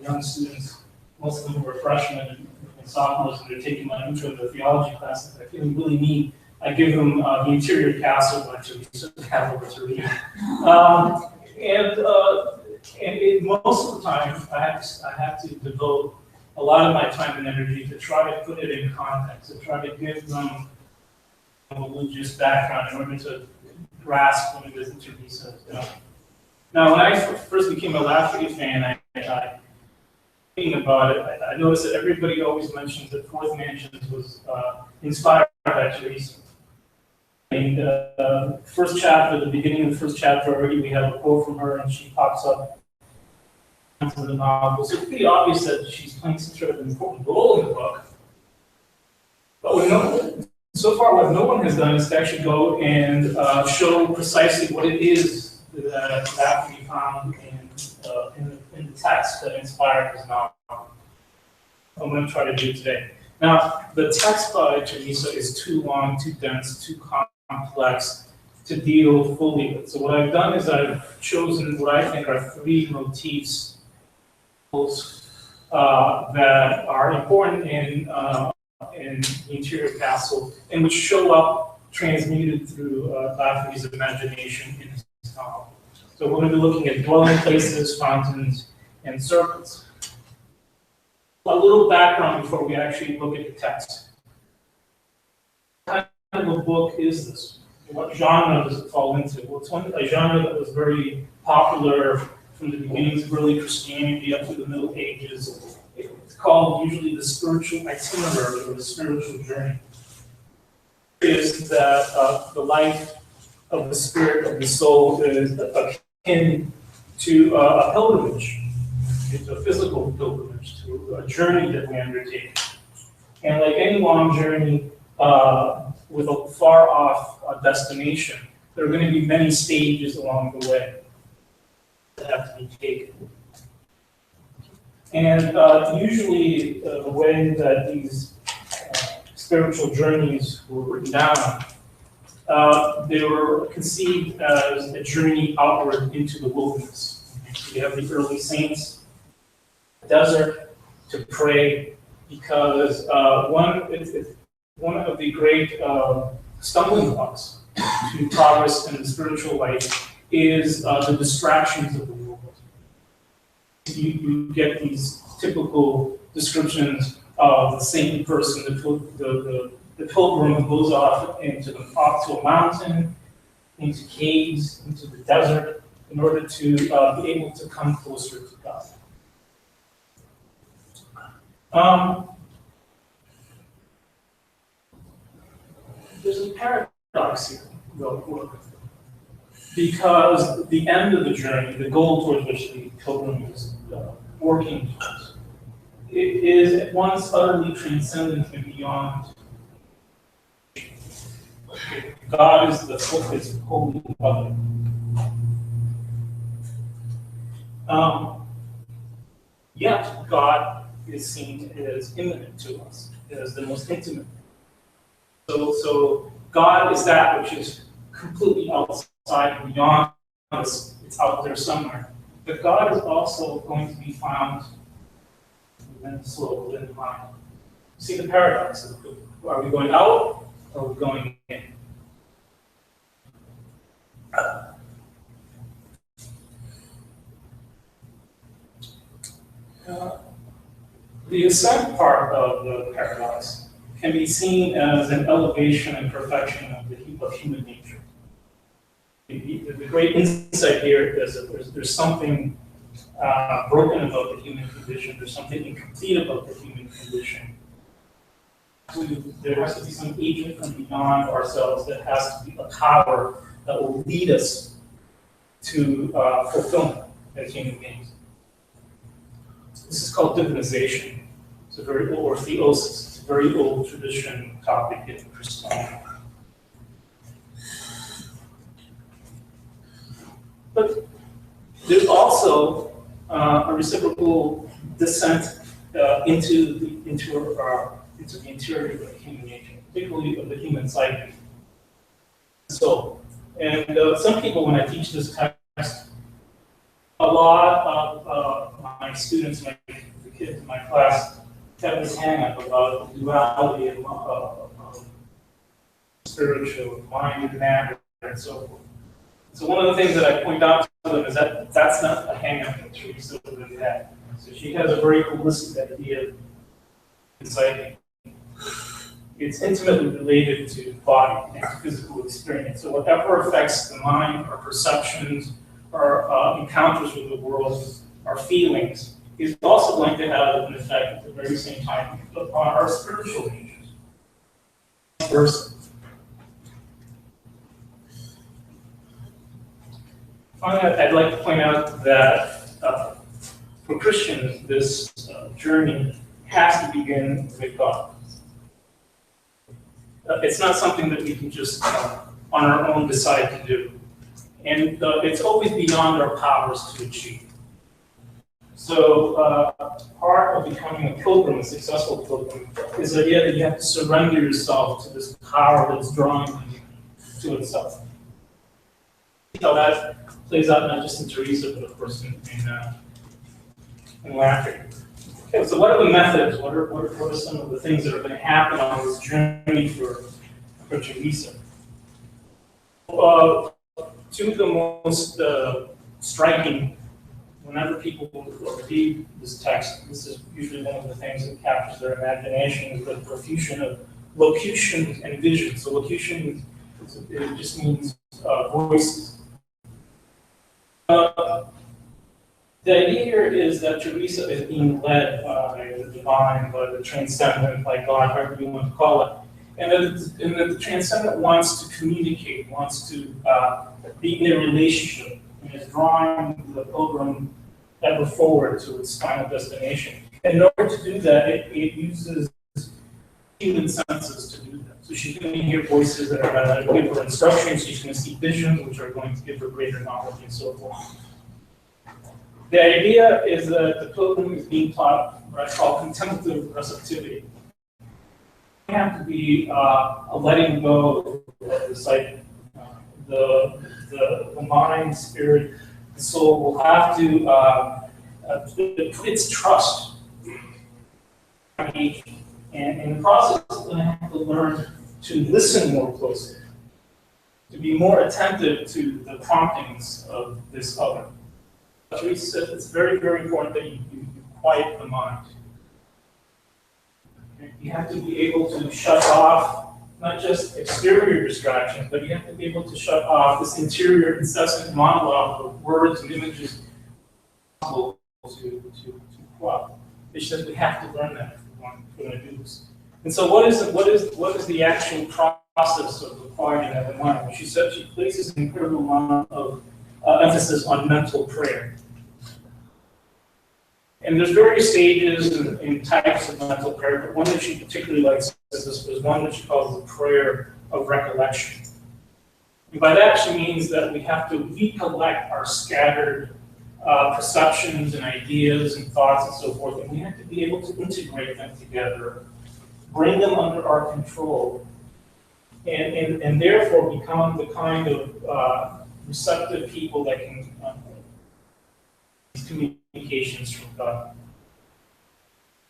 young students. Most of them were freshmen and sophomores, and they're taking my intro to theology classes. I feel really mean. I give them the interior castle lecture, so they have over to read. And most of the time, I have to devote a lot of my time and energy to try to put it in context, to try to give them a religious background in order to grasp what it is that Teresa has done. Now, when I first became a Lafferty fan, thinking about it, I noticed that everybody always mentions that Fourth Mansions was inspired by Teresa. And first chapter, the beginning of the first chapter already, we have a quote from her, and she pops up into the novel. So it's pretty obvious that she's playing some sort of important role in the book. But so far, what no one has done is to actually go and show precisely what it is that Lafferty found in the text that inspired his novel. I'm going to try to do today. Now, the text by Teresa is too long, too dense, too complex to deal fully with. So what I've done is I've chosen what I think are 3 motifs that are important in the interior castle and which show up transmuted through Lafferty's imagination in his novel. So we're going to be looking at dwelling places, fountains, and circles. A little background before we actually look at the text. What kind of a book is this? What genre does it fall into? Well, it's a genre that was very popular from the beginnings of early Christianity up to the Middle Ages. It's called usually the spiritual itinerary or the spiritual journey. It is that the life of the spirit of the soul is akin to a pilgrimage. It's a physical pilgrimage, to a journey that we undertake. And like any long journey with a far off destination, there are going to be many stages along the way that have to be taken. And usually the way that these spiritual journeys were written down, they were conceived as a journey outward into the wilderness. You have the early saints, desert to pray, because one of the great stumbling blocks to progress in the spiritual life is the distractions of the world. You get these typical descriptions of the saintly person, the pilgrim who goes off to a mountain, into caves, into the desert, in order to be able to come closer to God. There's a paradox here, though, because the end of the journey, the goal towards which the pilgrim is working towards, it is at once utterly transcendent and beyond. God is the focus, holy other. Yet God is seen as immanent to us, as the most intimate. So God is that which is completely outside and beyond us. It's out there somewhere. But God is also going to be found within the soul, within the mind. See the paradox. Are we going out or are we going in? The ascent part of the paradox can be seen as an elevation and perfection of human nature. The great insight here is that there's something broken about the human condition. There's something incomplete about the human condition. There has to be some agent from beyond ourselves that has to be a power that will lead us to fulfillment as human beings. This is called divinization. It's a very old, or theosis. It's a very old tradition topic in Christianity. But there's also a reciprocal descent into the interior of human nature, particularly of the human psyche. So, and some people, when I teach this text, a lot of my students, the kids in my class, have this hang-up about the duality of spiritual, mind and matter, and so forth. So one of the things that I point out to them is that that's not a hang-up that Teresa really had. So she has a very holistic idea of psyche. It's intimately related to body and physical experience. So whatever affects the mind, our perceptions, our encounters with the world, our feelings, is also going to have an effect at the very same time upon our spiritual natures. Versa. Finally, I'd like to point out that for Christians, this journey has to begin with God. It's not something that we can just on our own decide to do. And it's always beyond our powers to achieve. So part of becoming a pilgrim, a successful pilgrim, is the idea that you have to surrender yourself to this power that's drawing you to itself. How that plays out not just in Teresa, but of course in Lafferty. Okay, so what are the methods? What are some of the things that are going to happen on this journey for Teresa? Two of the most striking, whenever people read this text, this is usually one of the things that captures their imagination, is the profusion of locutions and visions. So locution, it just means voices. The idea here is that Teresa is being led by the divine, by the transcendent, by God, however you want to call it. And that the transcendent wants to communicate, wants to be in a relationship, and is drawing the pilgrim ever forward to its final destination. And in order to do that, it uses human senses to do that. So she's going to hear voices that are going to give her instructions, she's going to see visions, which are going to give her greater knowledge, and so forth. The idea is that the pilgrim is being taught what I call contemplative receptivity. You have to be a letting go of the psyche. The mind, spirit, the soul will have to put its trust And in the process, we're going to have to learn to listen more closely, to be more attentive to the promptings of this other. Teresa said it's very, very important that you quiet the mind. You have to be able to shut off not just exterior distractions, but you have to be able to shut off this interior incessant monologue of words and images possible to quell. She says we have to learn that if we're going to do this. And so what is the actual process of the quieting of the mind? She said she places an incredible amount of emphasis on mental prayer. And there's various stages and types of mental prayer, but one that she particularly likes is one that she calls the prayer of recollection. And by that she means that we have to recollect our scattered perceptions and ideas and thoughts and so forth, and we have to be able to integrate them together, bring them under our control, and therefore become the kind of receptive people that can communications from God.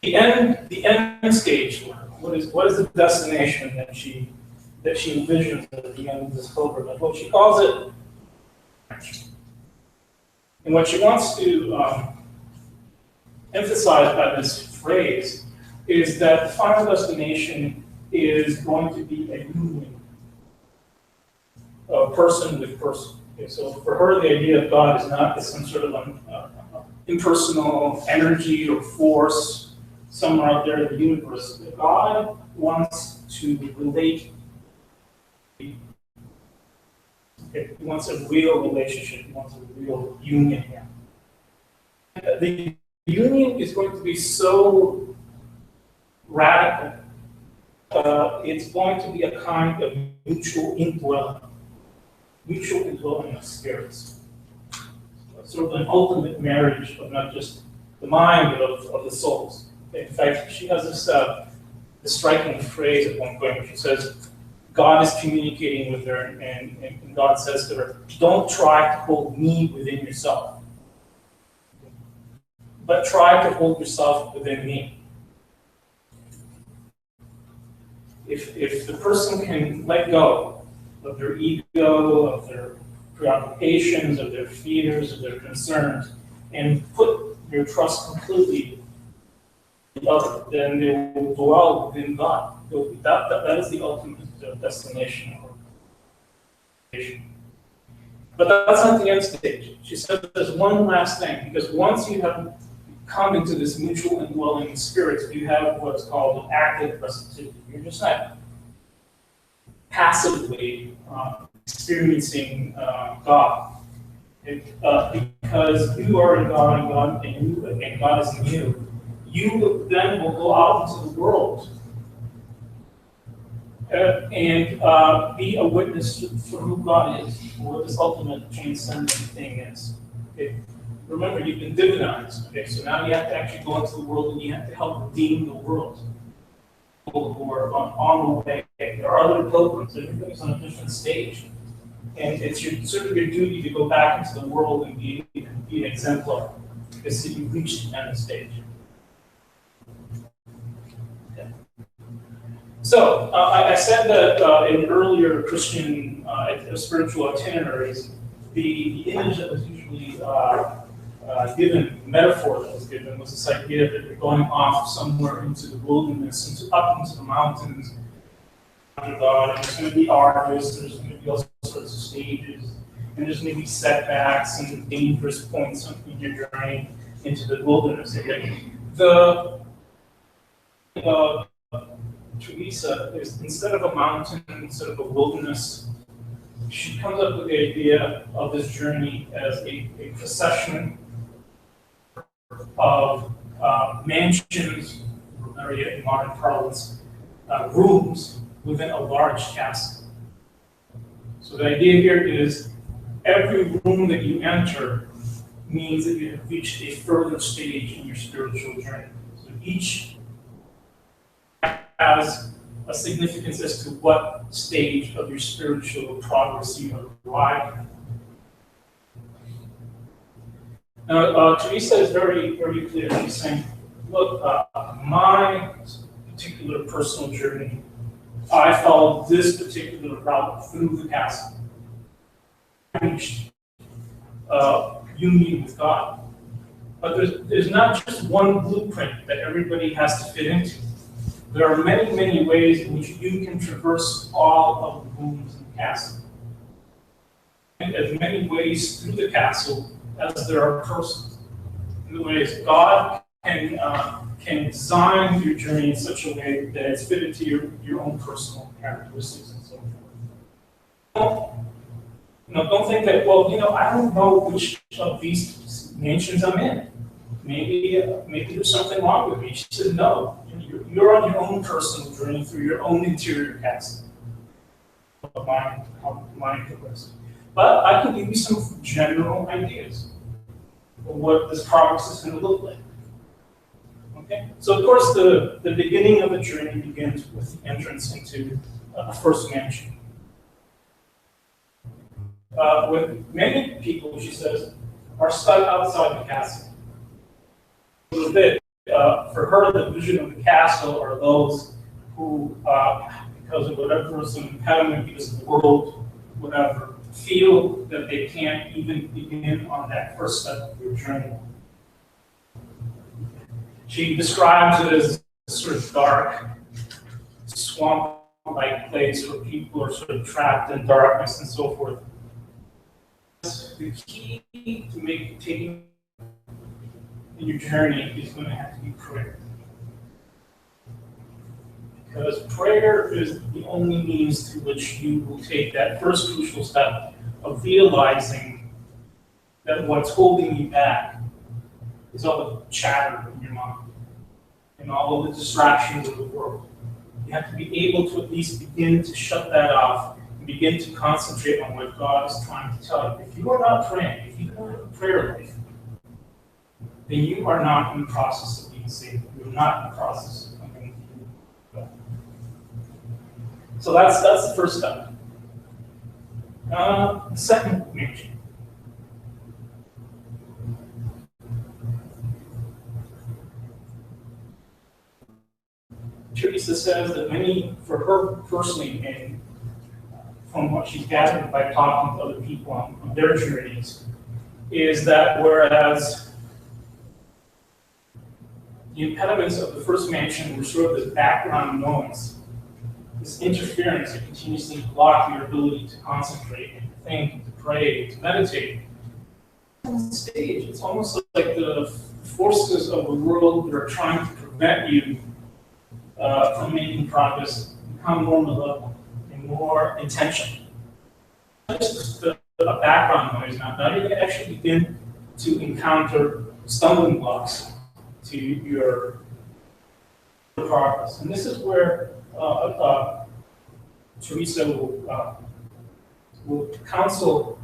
The end stage, what is the destination that she envisions at the end of this pilgrimage? Well, she calls it, and what she wants to emphasize by this phrase is that the final destination is going to be a union of person with person. Okay, so for her, the idea of God is not some sort of impersonal energy or force somewhere out there in the universe. God wants to relate. He wants a real relationship. He wants a real union here. The union is going to be so radical. It's going to be a kind of mutual indwelling of spirits. Sort of an ultimate marriage of not just the mind, but of the souls. In fact, she has this striking phrase at one point where she says, God is communicating with her, and God says to her, don't try to hold me within yourself, but try to hold yourself within me. If the person can let go of their ego, of their preoccupations, of their fears, of their concerns, and put their trust completely in the other, then they will dwell within God. That is the ultimate destination. But that's not the end stage. She said there's one last thing, because once you have come into this mutual indwelling spirit, you have what's called an active receptivity. You're just not passively experiencing God. Because you are in God, and God is in you. You then will go out into the world and be a witness for who God is, for what this ultimate transcendent thing is. Okay? Remember, you've been divinized. Okay? So now you have to actually go into the world and you have to help redeem the world. People who are on the way. There are other pilgrims, everybody's on a different stage. And it's sort of your duty to go back into the world and be an exemplar, because you've reached the end stage. Okay. So, I said that in earlier Christian spiritual itineraries, the image that was usually given, the metaphor that was given, was this idea that you're going off somewhere into the wilderness, up into the mountains, under God, and there's going to be artists, there's going to be all sorts of stages, and there's going to be setbacks and dangerous points on your journey into the wilderness. Teresa is, instead of a mountain, instead of a wilderness, she comes up with the idea of this journey as a procession of mansions, or in modern parlance, rooms within a large castle. So the idea here is every room that you enter means that you have reached a further stage in your spiritual journey. So each has a significance as to what stage of your spiritual progress you have arrived at. Now, Teresa is very, very clear. She's saying, look, my particular personal journey, I followed this particular route through the castle. I reached union with God. But there's not just one blueprint that everybody has to fit into. There are many, many ways in which you can traverse all of the rooms in the castle. And as many ways through the castle as there are persons. In the ways God can design your journey in such a way that it's fitted to your own personal characteristics and so forth. Don't think that, well, I don't know which of these nations I'm in. Maybe there's something wrong with me. She said, no, you're on your own personal journey through your own interior castle of mind progress. But I can give you some general ideas of what this progress is going to look like. Okay? So, of course, the beginning of the journey begins with the entrance into a first mansion. With many people, she says, are stuck outside the castle. A little bit. For her, the vision of the castle are those who, because of whatever some impediment, because of the world, whatever, feel that they can't even begin on that first step of your journey. She describes it as a sort of dark, swamp-like place where people are sort of trapped in darkness and so forth. The key to taking in your journey is going to have to be prayer. Because prayer is the only means through which you will take that first crucial step of realizing that what's holding you back is all the chatter in your mind and all of the distractions of the world. You have to be able to at least begin to shut that off and begin to concentrate on what God is trying to tell you. If you are not praying, if you don't have a prayer life, then you are not in the process of being saved. You're not in the process of coming to God. So that's the first step. The second mention. Teresa says that many, for her personally, and from what she's gathered by talking to other people on their journeys, is that whereas the impediments of the first mansion were sort of this background noise, this interference that continuously blocked your ability to concentrate and to think, and to pray, to meditate. On stage, it's almost like the forces of the world that are trying to prevent you from making progress become more malevolent and more intentional. Just a background noise now. Now you're going to actually begin to encounter stumbling blocks to your progress. And this is where Teresa will counsel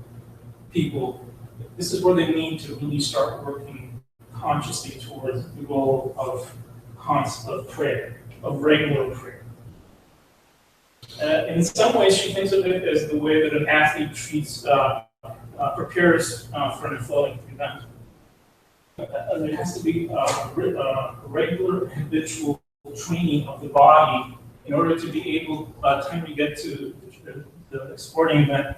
people. This is where they need to really start working consciously towards the goal of prayer, of regular prayer. In some ways, she thinks of it as the way that an athlete prepares for an athletic event. There has to be a regular, habitual training of the body in order to be able, by the time we get to the sporting event,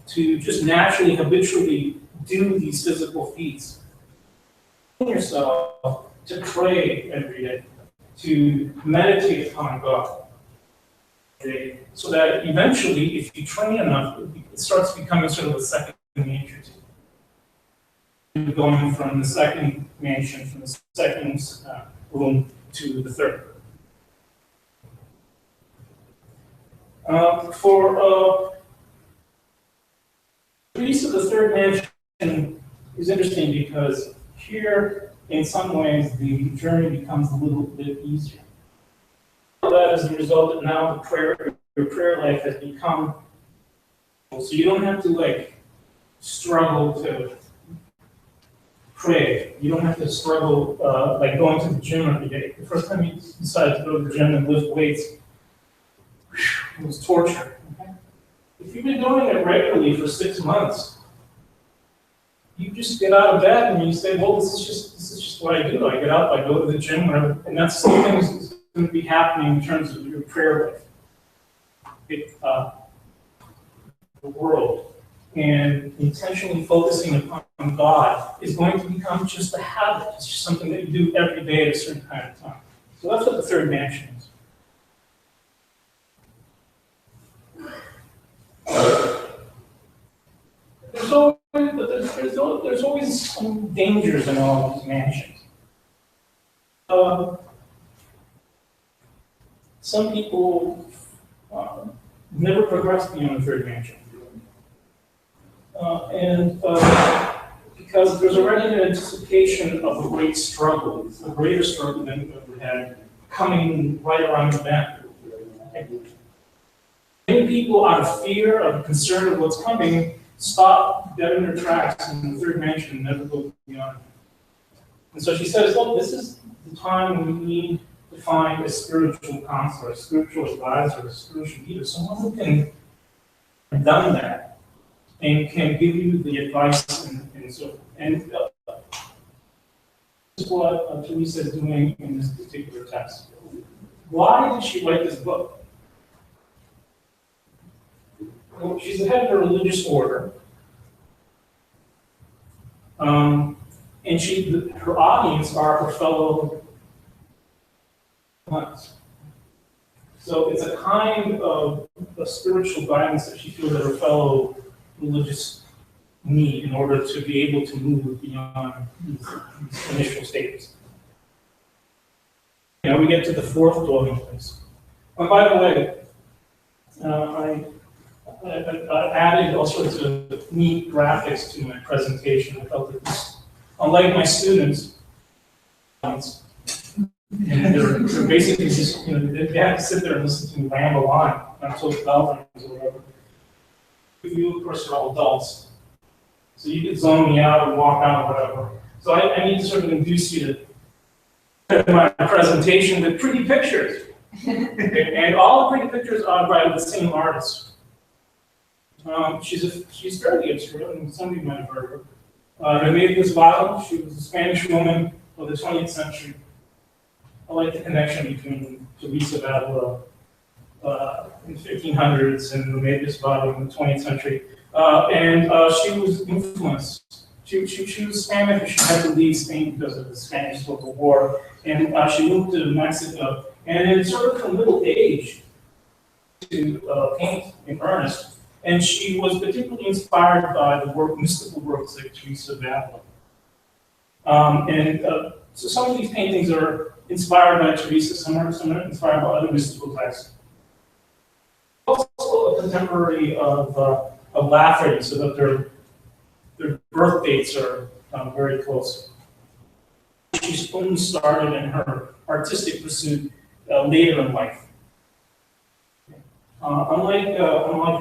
to just naturally, habitually do these physical feats. Yourself to pray every day, to meditate upon God, so that eventually, if you train enough, it starts becoming sort of a second nature to you. Going from the second mansion, from the second room to the third. For Teresa, the third mansion is interesting because here, in some ways, the journey becomes a little bit easier. That is the result that now your prayer life has become, so you don't have to struggle to pray. You don't have to struggle like going to the gym every day. The first time you decided to go to the gym and lift weights, it was torture. Okay? If you've been doing it regularly for 6 months, you just get out of bed and you say, well, this is just what I do. I get up, I go to the gym, whatever. And that's the same thing as going to be happening in terms of your prayer life, the world, and intentionally focusing upon God is going to become just a habit. It's just something that you do every day at a certain kind of time. So that's what the third mansion is. There's always some dangers in all these mansions. Some people never progress beyond the third mansion. Because there's already an anticipation of a great struggle, a greater struggle than we've ever had, coming right around the back. Many people, out of fear, out of concern of what's coming, stop dead in their tracks in the third mansion and never go beyond it. And so she says, look, this is the time when we need to find a spiritual counselor, a spiritual advisor, a spiritual leader, someone who can have done that and can give you the advice and so forth. And this is what Teresa is doing in this particular text. Why did she write this book? Well, she's the head of a religious order. And her audience are her fellow nuns. So it's a kind of a spiritual guidance that she feels that her fellow religious need in order to be able to move beyond these initial stages. Now we get to the fourth dwelling place. And by the way, I added all sorts of neat graphics to my presentation. I felt that this, unlike my students, and they're basically just, they have to sit there and listen to me ramble on until 12 or whatever. You, of course, are all adults, so you could zone me out and walk out or whatever. So I need to sort of induce you to my presentation with pretty pictures. And all the pretty pictures are by the same artist. She's fairly obscure, and somebody might have heard her. Remedios Varo, she was a Spanish woman of the 20th century. I like the connection between Teresa Varo in the 1500s and Remedios Varo in the 20th century. And she was influenced. She was Spanish, and she had to leave Spain because of the Spanish Civil War. And she moved to Mexico. And in sort of her middle age to paint in earnest. And she was particularly inspired by the mystical works like Teresa Varo. So some of these paintings are inspired by Teresa, some are inspired by other mystical texts. Also a contemporary of Lafferty, so that their birth dates are very close. She's only started in her artistic pursuit later in life. Unlike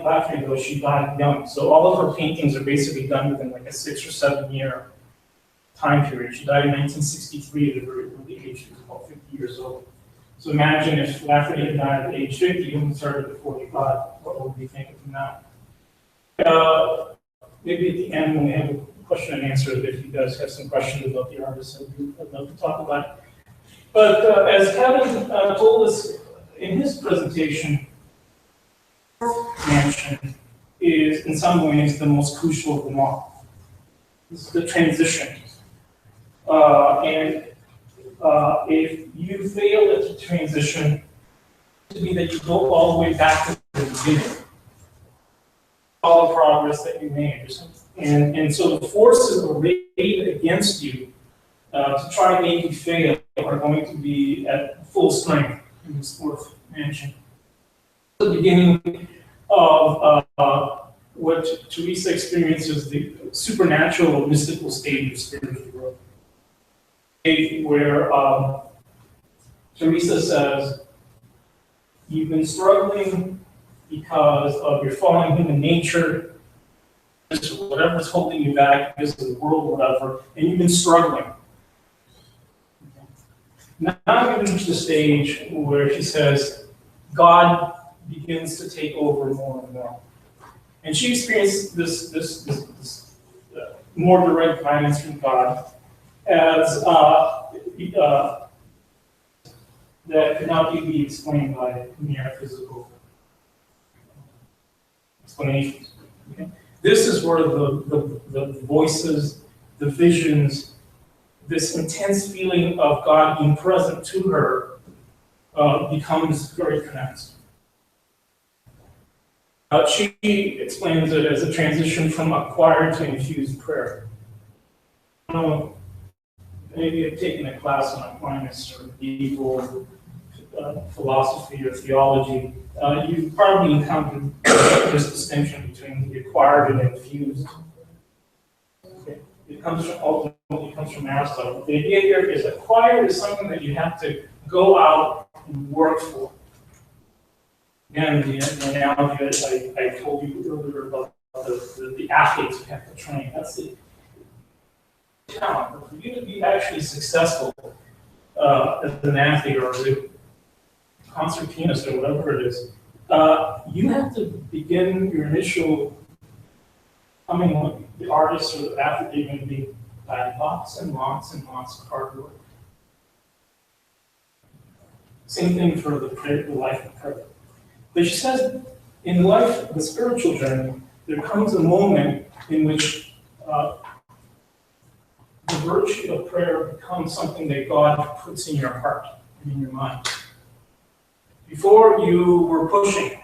Lafferty, though, she died young, so all of her paintings are basically done within like a 6 or 7 year time period. She died in 1963 at a very early age. She was about 50 years old. So imagine if Lafferty had died at age 50 and started at 45. What would we think of now? Maybe at the end when we have a question and answer, if you guys have some questions about the artist, I'd love to talk about it. But as Kevin told us in his presentation, mansion is in some ways the most crucial of them all. This is the transition. If you fail at the transition, it could be that you go all the way back to the beginning. All the progress that you made. And so the forces arrayed against you to try to make you fail are going to be at full strength in this fourth mansion. The beginning of what Teresa experiences, the supernatural, mystical stage of spiritual growth, where Teresa says, you've been struggling because of your fallen human nature, whatever's holding you back, because of the world, whatever, and you've been struggling. Now we reach the stage where she says, God begins to take over more and more. And she experienced this more direct guidance from God as that cannot be explained by mere physical explanations. Okay? This is where the voices, the visions, this intense feeling of God being present to her becomes very pronounced. She explains it as a transition from acquired to infused prayer. Maybe you've taken a class on Aquinas or medieval philosophy or theology. You've probably encountered this distinction between the acquired and infused. Okay. It comes from Aristotle. The idea here is acquired is something that you have to go out and work for. Again, the analogy I told you earlier about the athletes who have to train. That's the talent. But for you to be actually successful as an athlete or as a concert pianist or whatever it is, you have to begin your initial coming with the artist or the athlete you're going to be by lots and lots and lots of hard work. Same thing for the life of prayer. But she says, in life, the spiritual journey, there comes a moment in which the virtue of prayer becomes something that God puts in your heart and in your mind. Before you were pushing,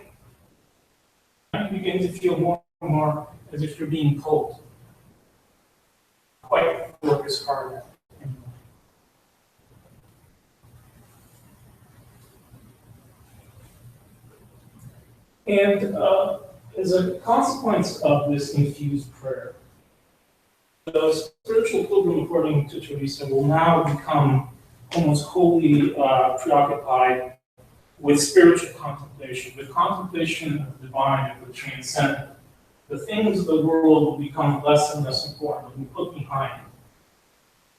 you begin to feel more and more as if you're being pulled. Quite work as hard anymore. And as a consequence of this infused prayer, the spiritual pilgrim, according to Teresa, will now become almost wholly preoccupied with spiritual contemplation, with contemplation of the divine and the transcendent. The things of the world will become less and less important, and put behind,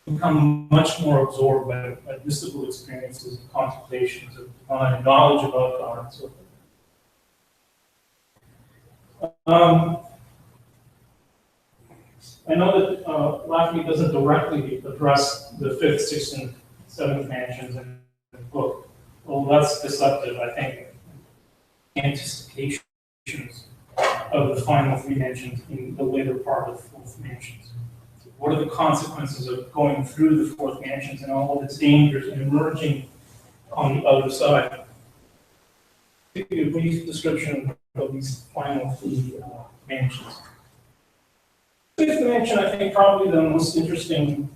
become much more absorbed by mystical experiences and contemplations of divine knowledge about God and so forth. I know that LaffCon doesn't directly address the 5th, 6th, and 7th mansions in the book. Well, that's deceptive, I think. Anticipations of the final 3 mansions in the later part of the 4th mansions. So what are the consequences of going through the 4th mansions and all of its dangers and emerging on the other side? Give you a brief description of these final 3 mansions. The 5th mansion, I think, probably the most interesting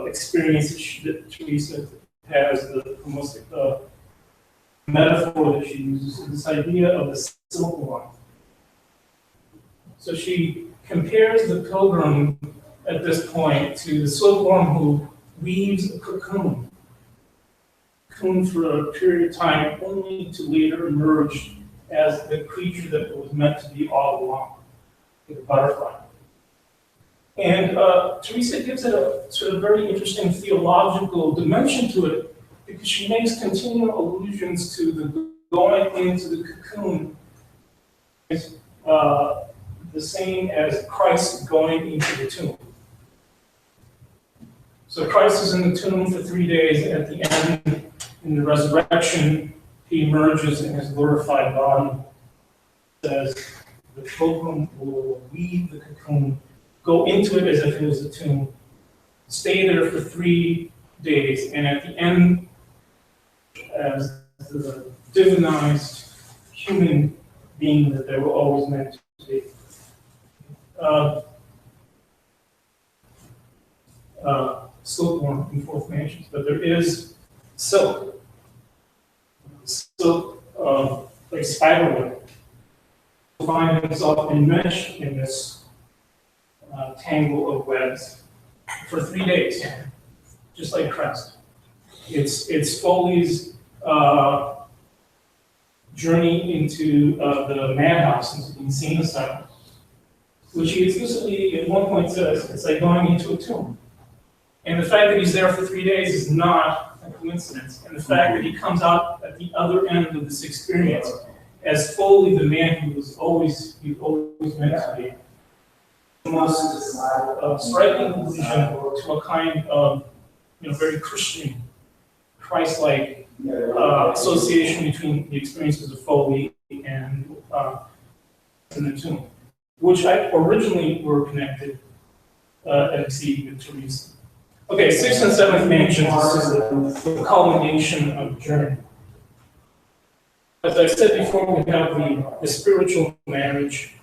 experience that Teresa has, the most metaphor that she uses, is this idea of the silkworm. So she compares the pilgrim at this point to the silkworm who weaves a cocoon for a period of time, only to later emerge as the creature that it was meant to be all along, like a butterfly. And Teresa gives it a sort of very interesting theological dimension to it, because she makes continual allusions to the going into the cocoon is the same as Christ going into the tomb. So Christ is in the tomb for 3 days, and at the end, in the resurrection, he emerges in his glorified body. It says the pilgrim will weave the cocoon, go into it as if it was a tomb, stay there for 3 days, and at the end, as the divinized human being that they were always meant to be. Silkworm in 4th mansions, but there is silk, like spiderweb, find himself enmeshed in this tangle of webs for 3 days, just like Christ. It's Foley's journey into the madhouse, into the insane asylum, which he explicitly at one point says it's like going into a tomb. And the fact that he's there for 3 days is not a coincidence. And the fact that he comes out at the other end of this experience as Foley, the man he was always meant to be, the most striking allusion to a kind of very Christian, Christ-like association between the experiences of Foley and the tomb, which I originally were connected at sea with Teresa. Okay, 6th and 7th mansions is the culmination of the journey. As I said before, we have the spiritual marriage.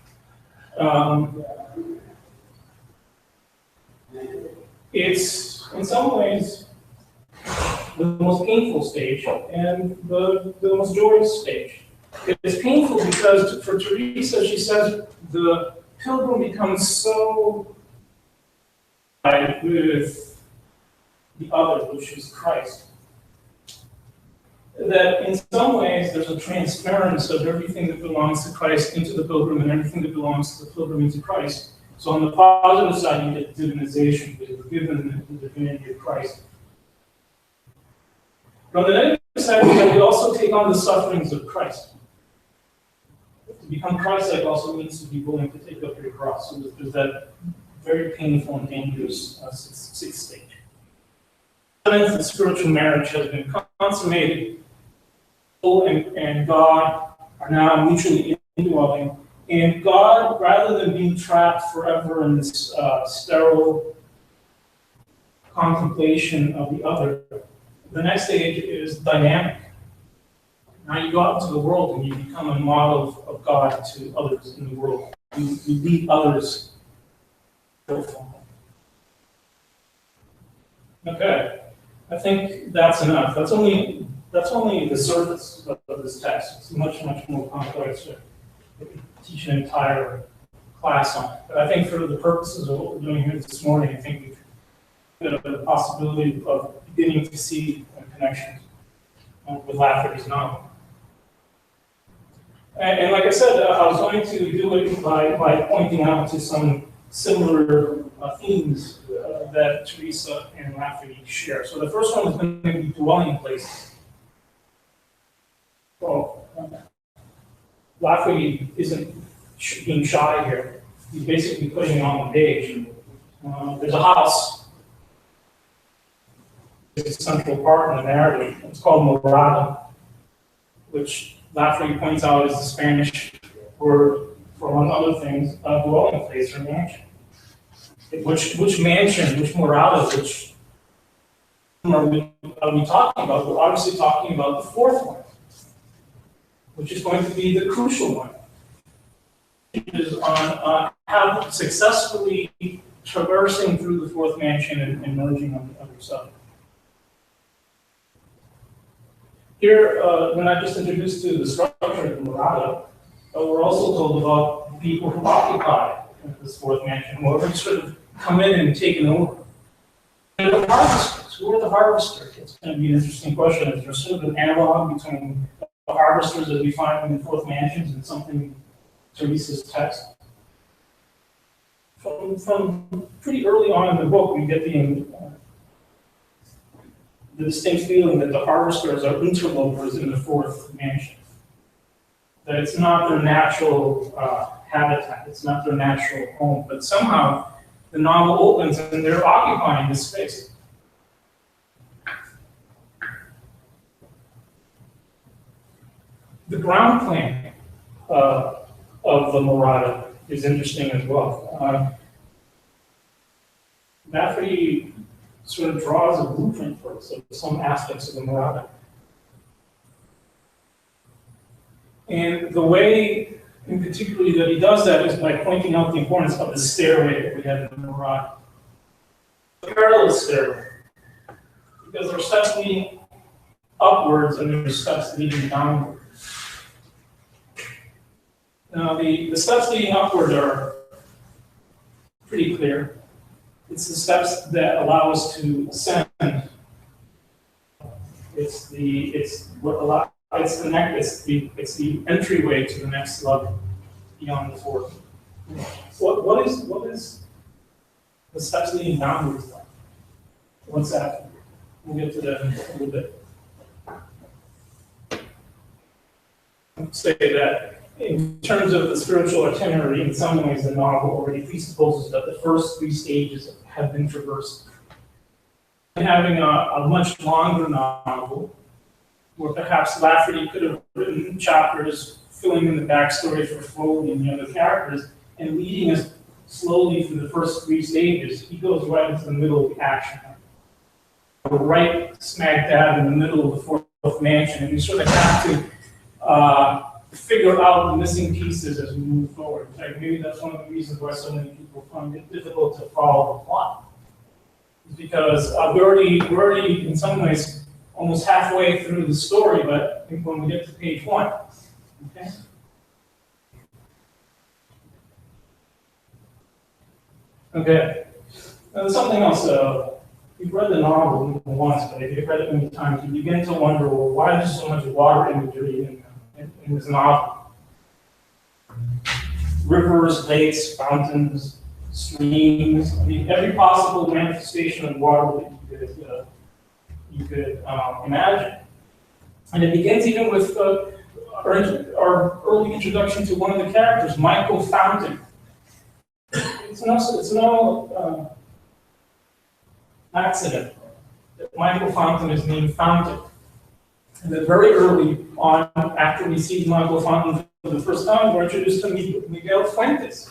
It's, in some ways, the most painful stage and the most joyous stage. It's painful because for Teresa, she says, the pilgrim becomes so with the other, which is Christ, that in some ways there's a transference of everything that belongs to Christ into the pilgrim and everything that belongs to the pilgrim into Christ. So on the positive side, you get divinization, because you're given the divinity of Christ. But on the negative side, we also take on the sufferings of Christ. To become Christ-like also means to be willing to take up your cross. So there's that very painful and dangerous sixth stage. The spiritual marriage has been consummated. Soul and God are now mutually indwelling. And God, rather than being trapped forever in this sterile contemplation of the other, the next stage is dynamic. Now you go out into the world and you become a model of God to others in the world. You lead others. Okay, I think that's enough. That's only the surface of this text. It's much more complex. We could teach an entire class on it. But I think for the purposes of what we're doing here this morning, I think we've got a possibility of beginning to see connections with Lafferty's novel. And like I said, I was going to do it by pointing out to some similar themes that Teresa and Lafferty share. So the first one is going to be dwelling places. Well, Lafferty isn't being shy here. He's basically putting it on the page. There's a house. It's a central part in the narrative. It's called Morada, which Lafferty points out is the Spanish word for, among other things, a dwelling place or mansion. Which mansion, which morada, which are we talking about? We're obviously talking about the fourth one, which is going to be the crucial one. It is on how successfully traversing through the fourth mansion and merging on the other side. Here, we're not just introduced to the structure of the morada, but we're also told about the people who occupy this fourth mansion, who have sort of come in and taken over. And the harvesters, who are the harvesters? It's going to be an interesting question. Is there sort of an analog between the harvesters that we find in the fourth mansions and something Teresa's text? From pretty early on in the book, we get the distinct feeling that the harvesters are interlopers in the fourth mansion. That it's not their natural habitat, it's not their natural home, but somehow the novel opens and they're occupying this space. The ground plan of the morada is interesting as well. Lafferty sort of draws a blueprint for us of some aspects of the morada. And the way, in particular, that he does that is by pointing out the importance of the stairway that we have in the morada. The parallel stairway. Because there are steps leading upwards and there are steps leading downward. Now, the steps leading upward are pretty clear. It's the steps that allow us to ascend. It's the entryway to the next level beyond the fourth. What is the steps leading downwards like? What's that? We'll get to that in a little bit. I'd say that in terms of the spiritual itinerary, in some ways the novel already presupposes that the first three stages have been traversed. And having a much longer novel, where perhaps Lafferty could have written chapters filling in the backstory for Foley and the other characters, and leading us slowly through the first 3 stages. He goes right into the middle of the action. We're right smack dab in the middle of the fourth mansion, and we sort of have to figure out the missing pieces as we move forward. Like maybe that's one of the reasons why so many people find it difficult to follow the plot. It's because we're already in some ways almost halfway through the story, but when we get to page 1, okay? Okay. Now, there's something else. You've read the novel once, but if you've read it many times, you begin to wonder, well, why is there so much water imagery in this novel? Rivers, lakes, fountains, streams, I mean, every possible manifestation of water that you could imagine. And it begins even with our early introduction to one of the characters, Michael Fountain. It's no accident that Michael Fountain is named Fountain. And then very early on, after we see Michael Fountain for the first time, we're introduced to Miguel Fuentes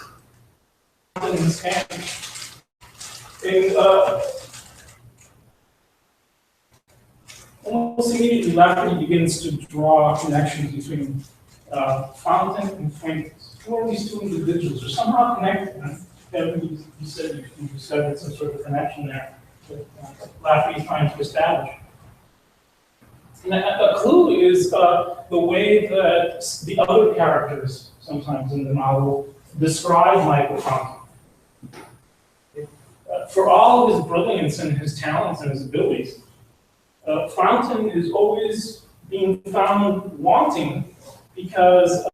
in Spanish. And almost immediately, Lafferty begins to draw connections between Fountain and Fuentes. Who are these 2 individuals? Are somehow connected. Kevin, you said there's some sort of connection there that Lafferty is trying to establish. And a clue is the way that the other characters, sometimes in the novel, describe Michael Fountain. For all of his brilliance and his talents and his abilities, Fountain is always being found wanting because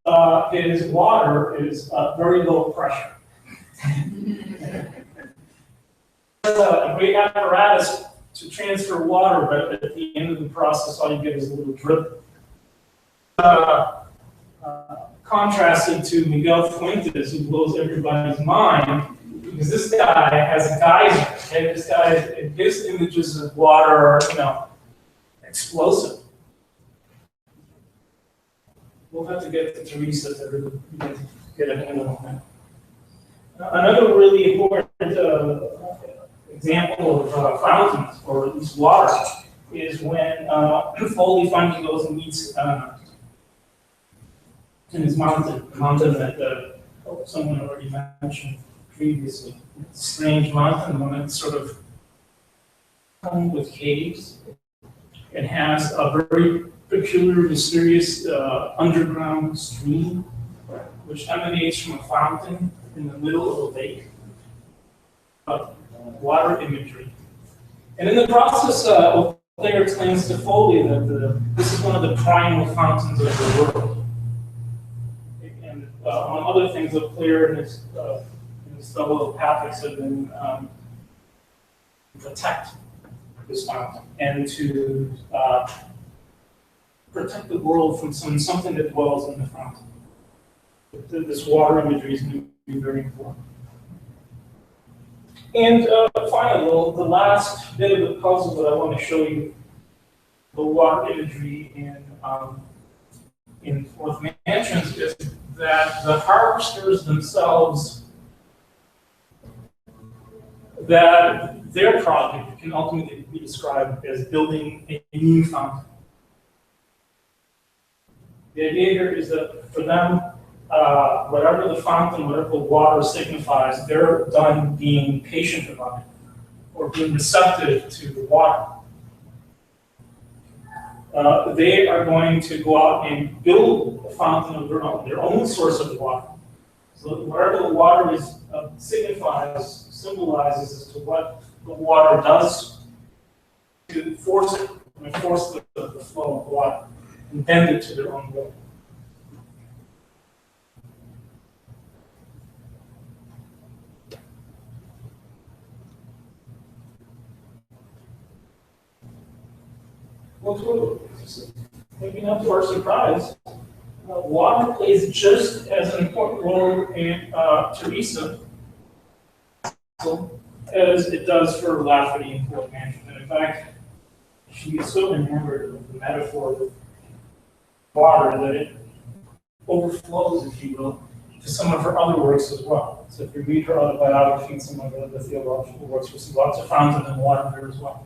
his water is very low pressure. A great apparatus to transfer water, but at the end of the process, all you get is a little drip. Contrasted to Miguel Fuentes, who blows everybody's mind, because this guy has a geyser. Okay? This guy, his images of water are, explosive. We'll have to get to Teresa to really get a handle on that. Another really important example of fountains, or at least water, is when Foley finally goes and meets in his mountain, the mountain that someone already mentioned previously. It's a strange mountain, one that's sort of hung with caves. It has a very peculiar, mysterious underground stream, which emanates from a fountain in the middle of a lake. Water imagery. And in the process, Claire explains to Foley that this is one of the primal fountains of the world. And among other things, Claire and his fellow Catholics have been protect this fountain and to protect the world from something that dwells in the fountain. This water imagery is going to be very important. And finally, the last bit of the puzzle that I want to show you, the water imagery in Fourth Mansions, is that the harvesters themselves, that their project can ultimately be described as building a new fountain. The idea here is that for them, whatever the fountain, whatever the water signifies, they're done being patient about it or being receptive to the water. They are going to go out and build a fountain of their own source of water. So wherever the water is symbolizes as to what the water does to force it, force the flow of water and bend it to their own will. Well, maybe not to our surprise, water plays just as an important role in Teresa as it does for Lafferty and Fourth Mansion. And in fact, she is so enamored of the metaphor of water that it overflows, if you will, to some of her other works as well. So if you read her autobiography and some of her other theological works, you'll see lots of fountain and water there as well.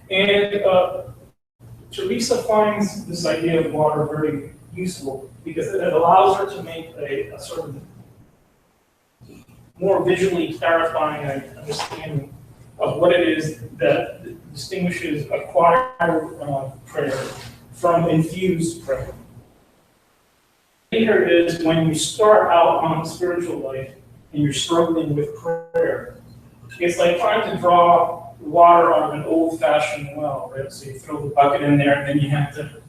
And Teresa finds this idea of water very useful because it allows her to make a sort of more visually clarifying understanding of what it is that distinguishes acquired prayer from infused prayer. Here is when you start out on spiritual life and you're struggling with prayer. It's like trying to draw water out of an old-fashioned well, right? So you throw the bucket in there, and then you have to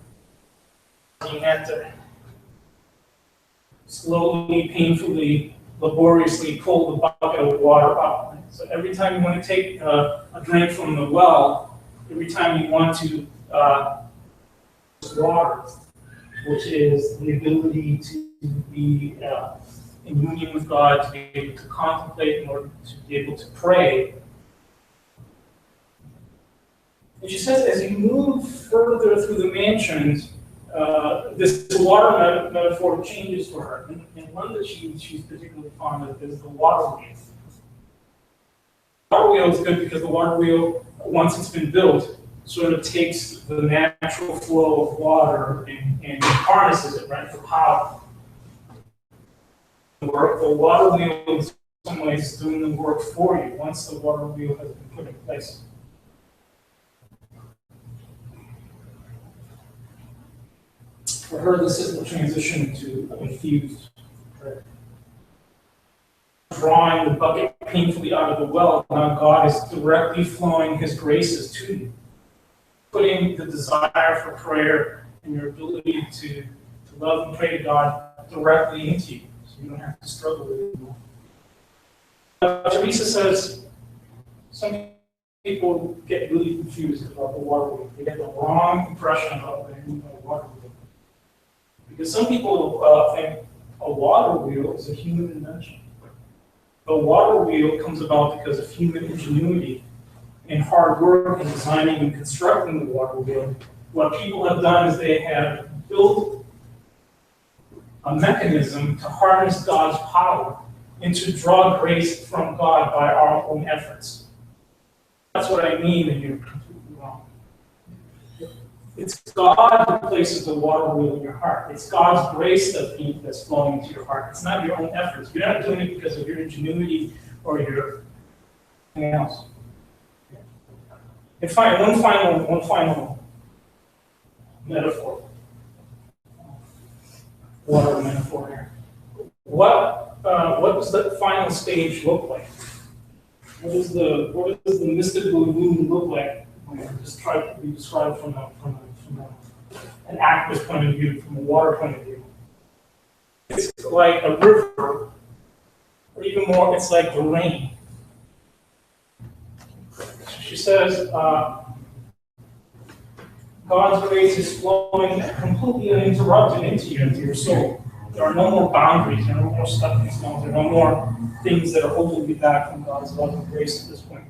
slowly, painfully, laboriously pull the bucket of water up. Right? So every time you want to take a drink from the well, every time you want to water, which is the ability to be in union with God, to be able to contemplate, in order to be able to pray. And she says, as you move further through the mansions, this water metaphor changes for her. And one that she's particularly fond of is the water wheel. The water wheel is good because the water wheel, once it's been built, sort of takes the natural flow of water and harnesses it, right, for power. The water wheel, in some ways, is doing the work for you once the water wheel has been put in place. For her, this is the transition to infused prayer. Drawing the bucket painfully out of the well, now God is directly flowing His graces to you, putting the desire for prayer and your ability to love and pray to God directly into you, so you don't have to struggle with it anymore. Teresa says some people get really confused about the water wheel. They get the wrong impression of what they mean by water wheel. Because some people think a water wheel is a human invention. The water wheel comes about because of human ingenuity and hard work in designing and constructing the water wheel. What people have done is they have built a mechanism to harness God's power and to draw grace from God by our own efforts. That's what I mean, and you're completely wrong. It's God who places the water wheel in your heart. It's God's grace that's flowing into your heart. It's not your own efforts. You're not doing it because of your ingenuity or your anything else. And one final metaphor. Water metaphor here. What does that final stage look like? What does the mystical moon look like? Just try to be described from an activist point of view, from a water point of view. It's like a river, or even more, it's like the rain. She says, God's grace is flowing completely uninterrupted into your soul. There are no more boundaries, there are no more stepping stones, there are no more things that are holding you back from God's love and grace at this point.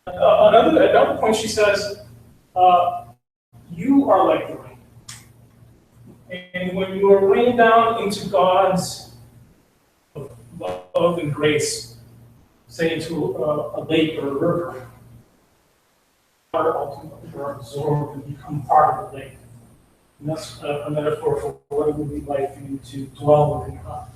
Another point, she says, you are like the rain. And when you are rained down into God's love and grace, say into a lake or a river, water ultimately are absorbed and become part of the lake. And that's a metaphor for what it would be like for you to dwell within God.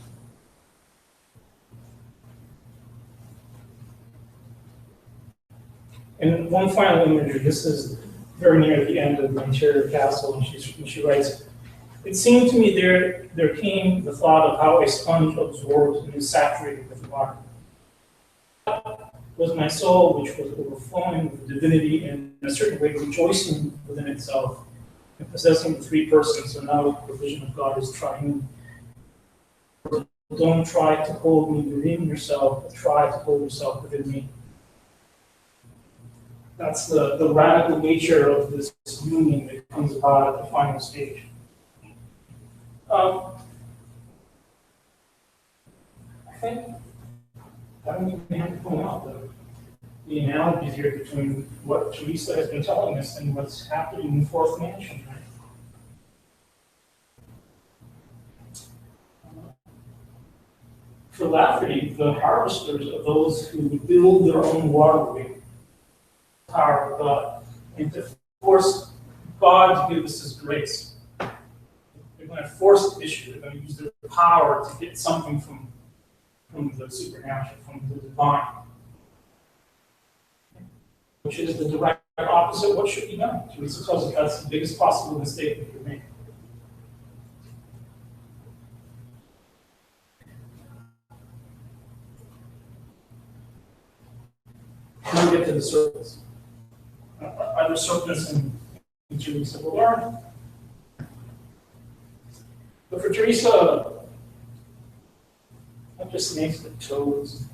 And one final imagery, this is very near the end of the interior castle, and she writes, it seemed to me there came the thought of how a sponge absorbs and is saturated with water. Was my soul, which was overflowing with divinity and in a certain way rejoicing within itself and possessing the three persons. So now the vision of God is triune. Don't try to hold me within yourself, but try to hold yourself within me. That's the radical nature of this union that comes about at the final stage. I think I don't even have to point out the analogies here between what Teresa has been telling us and what's happening in the fourth mansion. For Lafferty, the harvesters are those who build their own waterway, power of God, and to force God to give us His grace. They're going to force the issue. They're going to use their power to get something from the supernatural, from the divine, which is the direct opposite of what should be done. Teresa tells us that's the biggest possible mistake we could make. Now we get to the serpents. Are there serpents in Teresa? Well, there are. But for Teresa, not just snakes, but toads,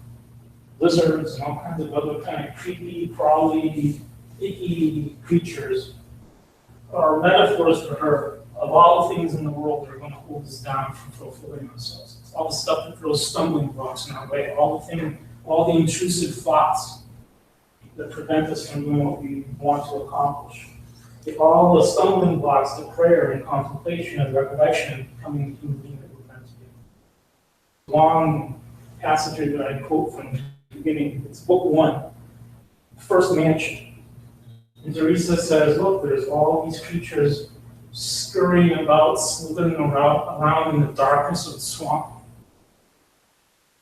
lizards, and all kinds of other kind of creepy, crawly, icky creatures are metaphors for her of all the things in the world that are going to hold us down from fulfilling ourselves. It's all the stuff that throws stumbling blocks in our way, all the intrusive thoughts that prevent us from doing what we want to accomplish. All the stumbling blocks to prayer and contemplation and recollection and becoming the human being that we're meant to be. Long passage that I quote from the beginning, it's book 1, first mansion. And Teresa says, look, there's all these creatures scurrying about, slithering around in the darkness of the swamp,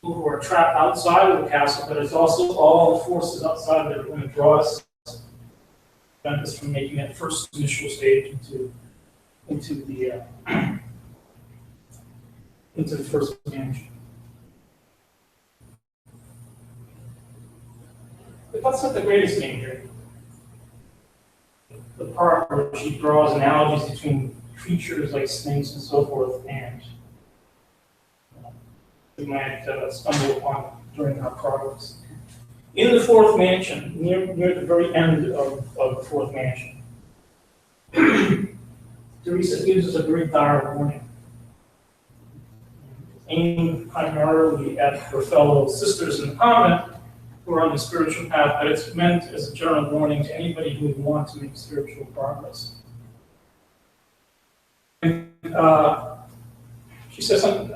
who are trapped outside of the castle, but it's also all the forces outside that are going to draw us, prevent us from making that first initial stage into the first mansion. But that's not the greatest thing here. The part where she draws analogies between creatures like snakes and so forth, and we might stumble upon during our progress. In the fourth mansion, near the very end of the fourth mansion, Teresa gives us a very dire warning, aimed primarily at her fellow sisters in the convent who are on the spiritual path, but it's meant as a general warning to anybody who would want to make spiritual progress. And she says something.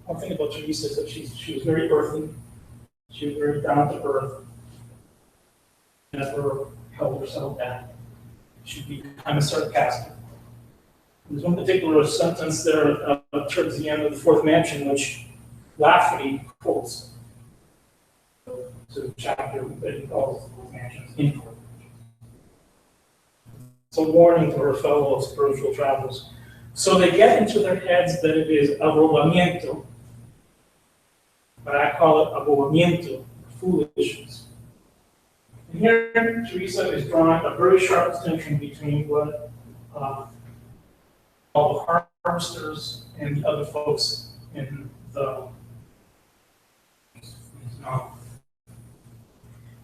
One thing about Teresa is that she was very earthy. She was very down to earth. Never held herself back. She'd be kind of sarcastic. There's one particular sentence there towards the end of the fourth mansion, which Lafferty quotes to the chapter that he calls the fourth mansion. It's a warning to her fellow spiritual travelers. So they get into their heads that it is arrobamiento, but I call it abobamiento, foolishness. And here, Teresa is drawing a very sharp distinction between what all the harvesters and the other folks in the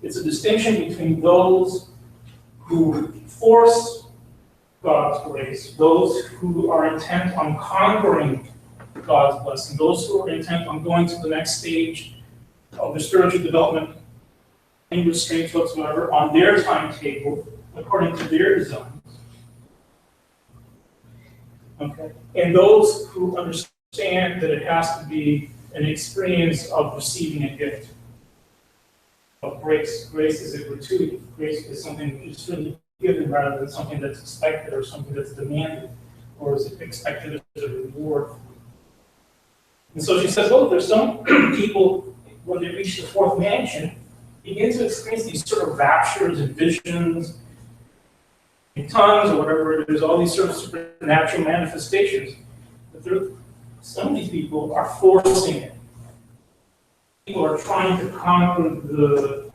it's a distinction between those who force God's grace, those who are intent on conquering God's blessing, those who are intent on going to the next stage of their spiritual development, any restraints whatsoever on their timetable, according to their designs. Okay, and those who understand that it has to be an experience of receiving a gift of grace. Grace is a gratuity. Grace is something that is freely given rather than something that's expected or something that's demanded or is expected as a reward. And so she says, oh, there's some people, when they reach the fourth mansion, begin to experience these sort of raptures and visions, in tongues or whatever it is, all these sort of supernatural manifestations. But some of these people are forcing it. People are trying to conquer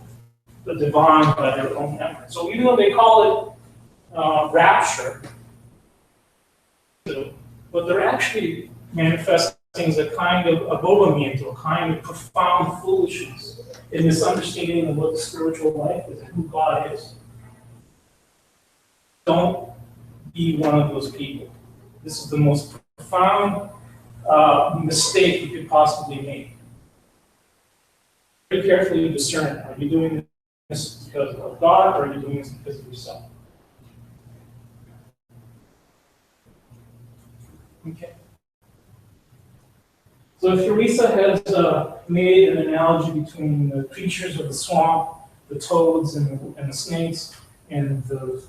the divine by their own effort. So even though they call it rapture, but they're actually manifesting as a kind of abobamiento, a kind of profound foolishness in this understanding of what the spiritual life is and who God is. Don't be one of those people. This is the most profound mistake you could possibly make. Very carefully discern. Are you doing this because of God, or are you doing this because of yourself? Okay. So if Teresa has made an analogy between the creatures of the swamp, the toads and the snakes, and the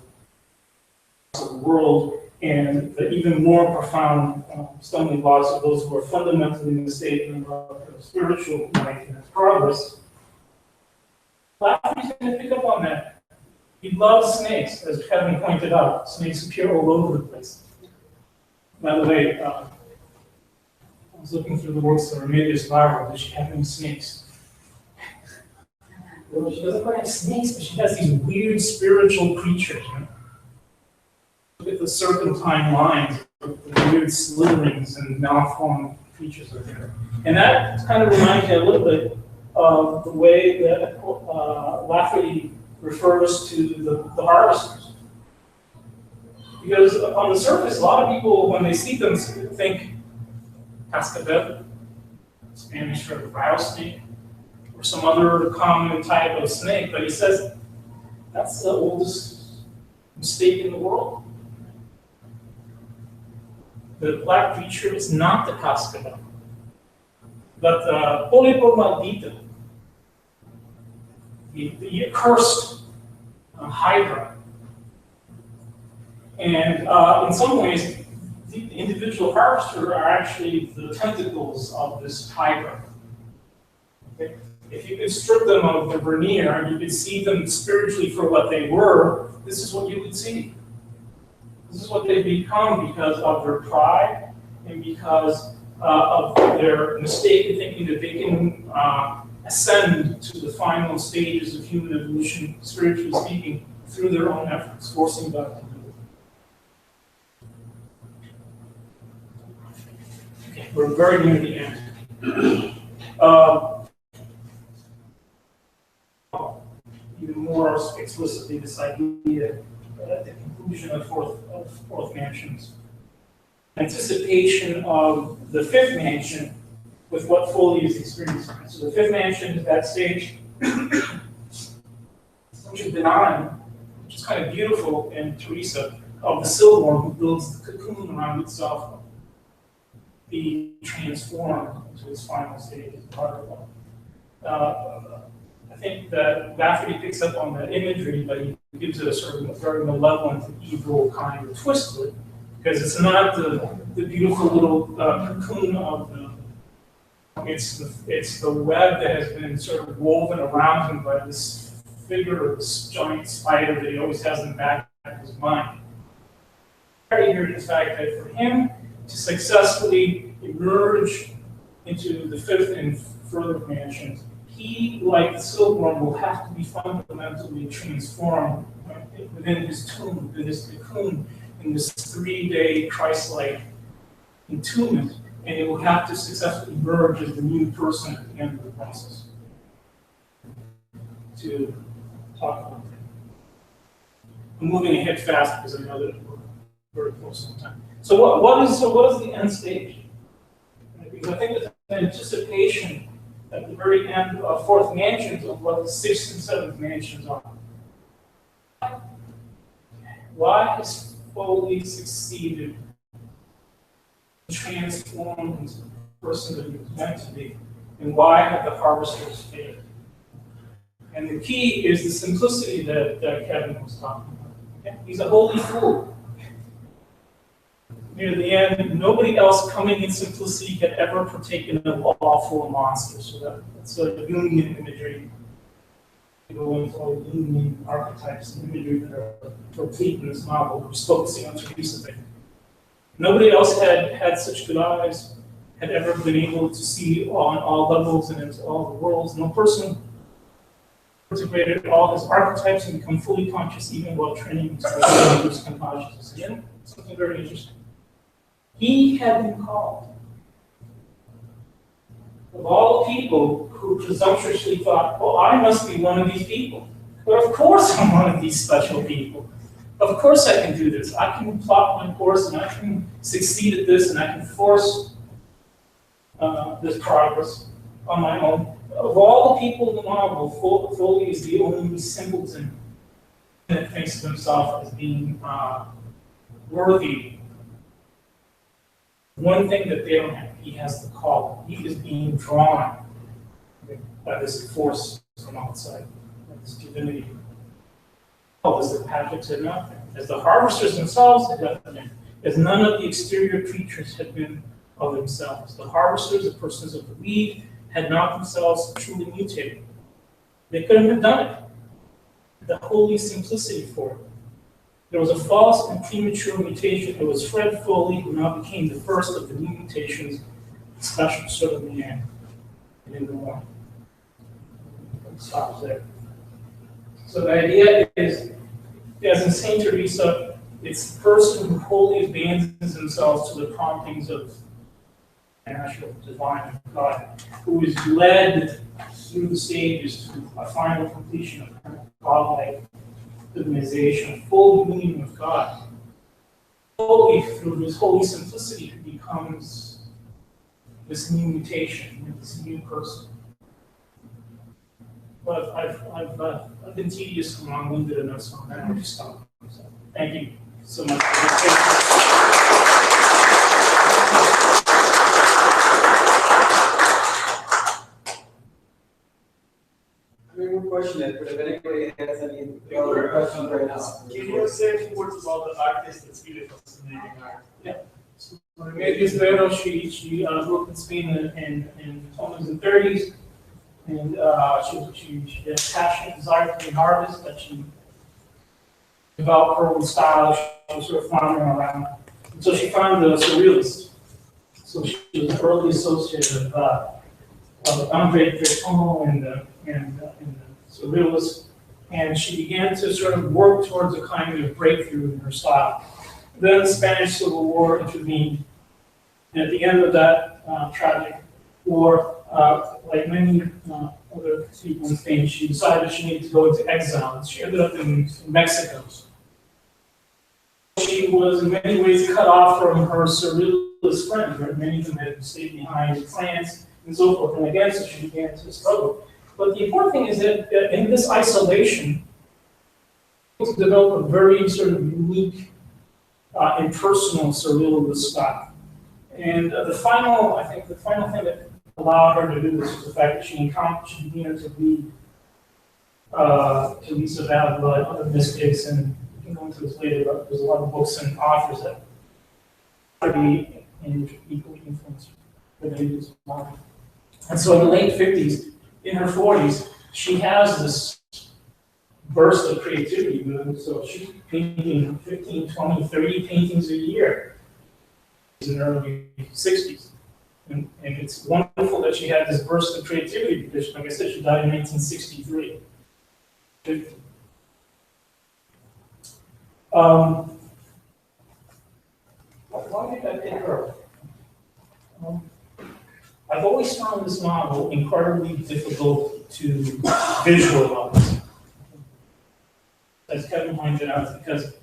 world, and the even more profound stumbling blocks of those who are fundamentally mistaken about spiritual life and its progress, Lafferty's going to pick up on that. He loves snakes, as Kevin pointed out. Snakes appear all over the place. By the way, I was looking through the works of Remedios Varo. Does she have any snakes? Well, she doesn't quite have snakes, but she has these weird spiritual creatures. You know? Look at the serpentine lines, the weird slitherings and malformed creatures are there. And that kind of reminds me a little bit of the way that Lafferty refers to the harvesters. Because on the surface, a lot of people, when they see them, think cascabel, Spanish for rattlesnake, or some other common type of snake. But he says that's the oldest mistake in the world. The black creature is not the cascabel, but the Polypo maldito, the accursed hydra. And in some ways, the individual harvester are actually the tentacles of this hydra. Okay? If you could strip them of the veneer and you could see them spiritually for what they were, this is what you would see. This is what they become because of their pride and because of their mistaken thinking that they can ascend to the final stages of human evolution, spiritually speaking, through their own efforts, forcing God to do it. Okay, we're very near the end. Even more explicitly, this idea at the conclusion of fourth mansions. Anticipation of the fifth mansion with what Foley is experiencing. So the fifth mansion is that stage, which is benign, which is kind of beautiful in Teresa, of the silkworm who builds the cocoon around itself, be transformed into its final stage as a butterfly. I think that Lafferty picks up on that imagery, but he gives it a sort of very malevolent, evil kind of twist to it, because it's not the beautiful little cocoon of the. It's the web that has been sort of woven around him by this figure of this giant spider that he always has in the back of his mind. Very here is the fact that for him to successfully emerge into the fifth and further mansions, he, like the silkworm, will have to be fundamentally transformed within his tomb, within his cocoon, in this 3-day Christ-like entombment, and it will have to successfully emerge as the new person at the end of the process. To talk about that. I'm moving ahead fast because I know that we're very close on time. So what is the end stage? Because I think there's an anticipation at the very end of fourth mansions of what the sixth and seventh mansions are. Why has Foley succeeded in transforming into the person that he was meant to be? And why have the harvesters failed? And the key is the simplicity that Kevin was talking about. Okay? He's a holy fool. Near the end, nobody else coming in simplicity had ever partaken of awful monsters. So that's a Jungian imagery. You go into all the Jungian archetypes and imagery that are complete in this novel, which is focusing on Teresa. Nobody else had such good eyes, had ever been able to see on all levels and into all the worlds. No person integrated all his archetypes and become fully conscious even while training his consciousness. Again, something very interesting. He had been called. Of all people who presumptuously thought, well, I must be one of these people. But of course I'm one of these special people. Of course I can do this. I can plot my course and I can succeed at this and I can force this progress on my own. of all the people in the novel, Foley is the only simpleton that thinks of himself as being worthy. One thing that they don't have, he has the call. He is being drawn by this force from outside, by this divinity. As the Patrick said, nothing. As the harvesters themselves had nothing, as none of the exterior creatures had been of themselves. The harvesters, the persons of the weed, had not themselves truly mutated. They couldn't have done it. The holy simplicity for it. There was a false and premature mutation. It was Fred Foley who now became the first of the new mutations, a special sort of man. And in the one. Stops there. So the idea is, as in Saint Teresa, it's the person who wholly abandons themselves to the promptings of natural, divine God, who is led through the stages to a final completion of godlike divinization, full union with God. Fully through his holy simplicity, he becomes this new mutation, this new person. But I've been tedious and long-winded enough, so I'm going to stop. So, thank you so much for this. I mean, we're pushing it, but if anybody has any other questions right now. Can you say a few words about the artist that's really fascinating art? Yeah. So, Maria Vero, she grew up in Spain in the 20s and 30s. And she had a passionate desire to be an artist, but she developed her own style. She was sort of wandering around until she found the surrealists. So she was an early associate of Andre Breton and the surrealists, and she began to sort of work towards a kind of breakthrough in her style. Then the Spanish Civil War intervened, and at the end of that tragic war, like many other people in Spain, she decided she needed to go into exile. She ended up in Mexico. She was in many ways cut off from her surrealist friends, right? Many of them had stayed behind in France and so forth. And again, so she began to struggle. But the important thing is that in this isolation, to develop a very sort of unique, impersonal surrealist style. And I think the final thing that allowed her to do this was the fact that she began to read Teresa Valblood, other mystics, and we can go into this later, but there's a lot of books and authors that are equally influenced her as well. And so in the late 50s, in her 40s, she has this burst of creativity. So she's painting 15, 20, 30 paintings a year in the early 60s. And it's wonderful that she had this burst of creativity because, like I said, she died in 1963. Why did I pick her? I've always found this novel incredibly difficult to visualize. As Kevin pointed out, because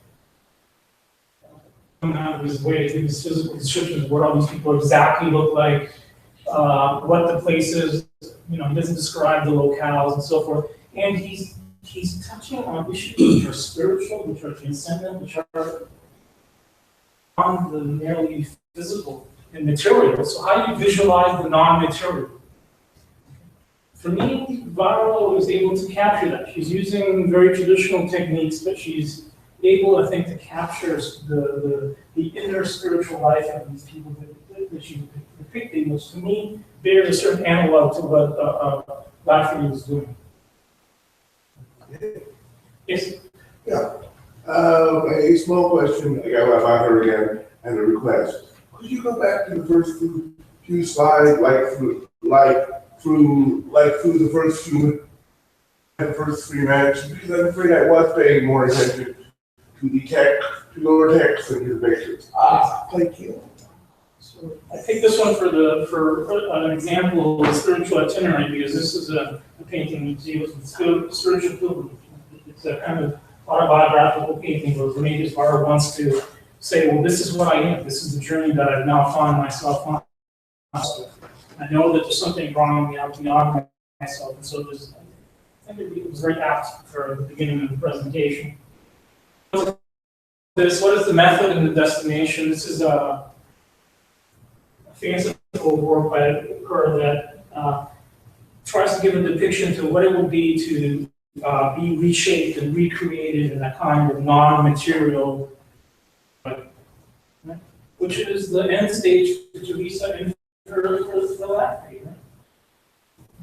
coming out of his way, his physical descriptions of what all these people exactly look like, what the place is, he doesn't describe the locales and so forth. And he's touching on issues which are spiritual, which are transcendent, which are on the merely physical and material. So how do you visualize the non-material? For me, Varro was able to capture that. She's using very traditional techniques, but she's able, I think, to capture the inner spiritual life of these people that she's depicting, which to me bears a certain analog to what Lafferty was doing. Yes? Yeah. A small question, I got about her again, and a request. Could you go back to the first few slides, through the first three minutes? Because I'm afraid I was paying more attention to the text, to your text and his pictures. Thank you. So I take this one for an example of a spiritual itinerary, because this is a painting that deals with spiritual pilgrimage. It's a kind of autobiographical painting where Renee Barr wants to say, well, this is what I am. This is the journey that I've now found myself on. I know that there's something wrong with me. I'm beyond myself, and so there's, I think it was very apt for the beginning of the presentation. What is the method and the destination? This is a fanciful work by her that tries to give a depiction to what it would be to be reshaped and recreated in a kind of non-material, which is the end stage for Teresa and for LaffCon.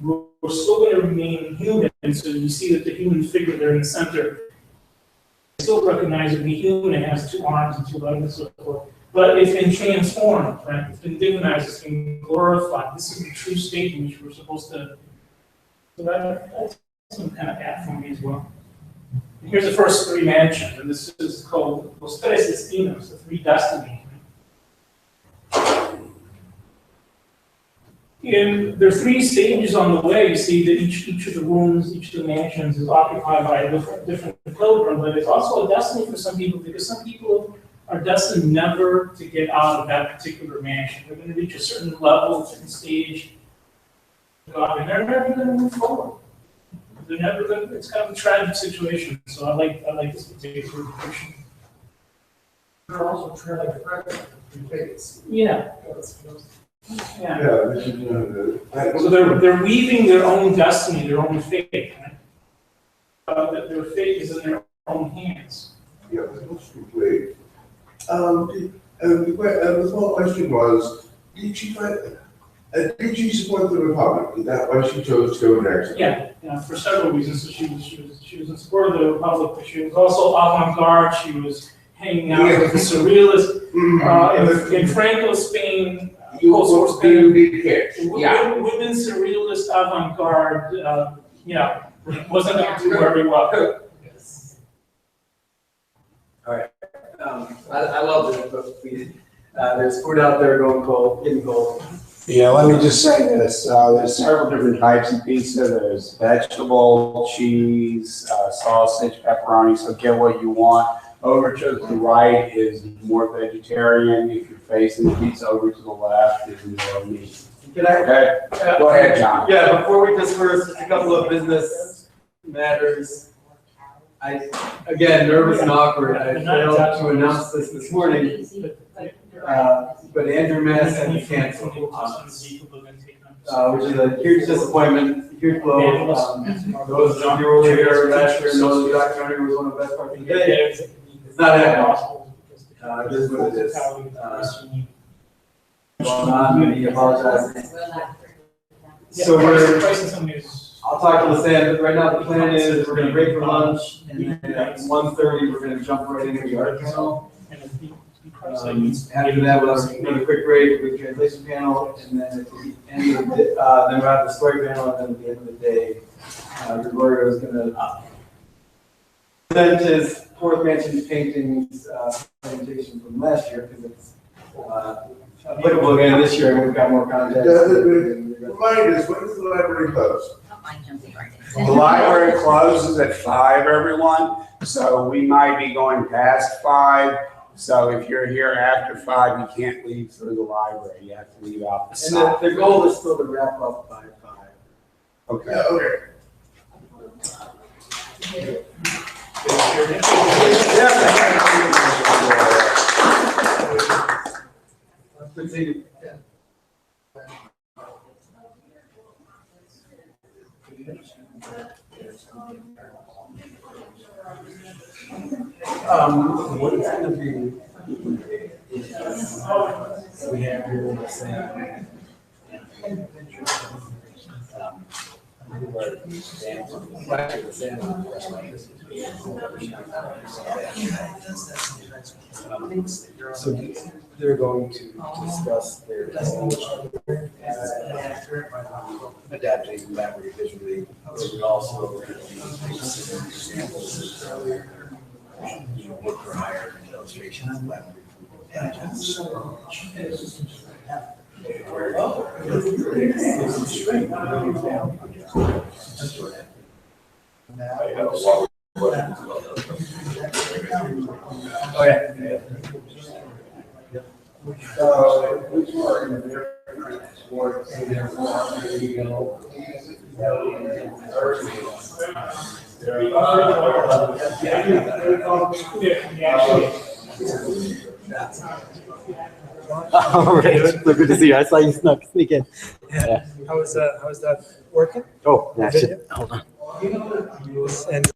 We're still going to remain human, so you see that the human figure there in the center still recognizably human. It has 2 arms and 2 legs and so forth. But it's been transformed, right? It's been divinized, it's been glorified. This is the true state in which we're supposed to. So that's some kind of app for me as well. And here's the first 3 mansions, and this is called Los Tres Destinos, the 3 destinies. And there are 3 stages on the way. You see that each of the rooms, each of the mansions is occupied by a different pilgrim, but it's also a destiny for some people, because some people are destined never to get out of that particular mansion. They're going to reach a certain level, a certain stage, and they're never going to move forward. They're never going to, it's kind of a tragic situation. So I like this particular depiction. They're also trying to correct the Yeah. Yeah, this is, So they're weaving their own destiny, their own fate. Right? Their fate is in their own hands. yeah, this must be great. The small question was, did she support the Republic? Is that why she chose to go next? Yeah, for several reasons. So she was in support of the Republic, but she was also avant-garde. She was hanging out with the surrealists in Franco, Spain. Women surrealist avant-garde, wasn't going to do very well. All right. I love it, but there's food out there going cold, getting cold. Yeah, let me just say this. There's several different types of pizza. There's vegetable, cheese, sausage, pepperoni, so get what you want. Over to the right is more vegetarian. If you're facing the pizza, over to the left is more meat. Can I? Okay, go ahead, John. Yeah, before we disperse, just a couple of business matters. Again, nervous and awkward. I failed to announce this morning, but Andrew Mass had to cancel, which is a huge disappointment, huge blow. Those of you who were here last year know the documentary was one of the best parts of the day. It's not happening. It is what it is. Going on, and he apologizes. So I'll talk to Sam, but right now the plan is we're gonna break for lunch, and then at 1:30, we're gonna jump right into the art panel. After that, we'll have another quick break with the translation panel, and then at the end of the day, then we'll have the story panel, and then at the end of the day, Gregorio is gonna present his 4th Mansion paintings presentation from last year, because it's applicable again this year, and we've got more context. Remind us, when does the library close? The library closes at 5, everyone, so we might be going past 5. So if you're here after 5, you can't leave through the library. You have to leave out the side. And the goal is still to wrap up by 5. Okay. Yeah, okay. Good seeing you. What it's gonna be, we have here the same. So they're going to discuss their adapting collaborative visually. We also examples earlier, work for hire and illustration of collaborative images. Oh, yeah. Which part in there? All right, so good to see you. I saw you sneak in. Yeah. How is that working? Oh, yeah, hold on. And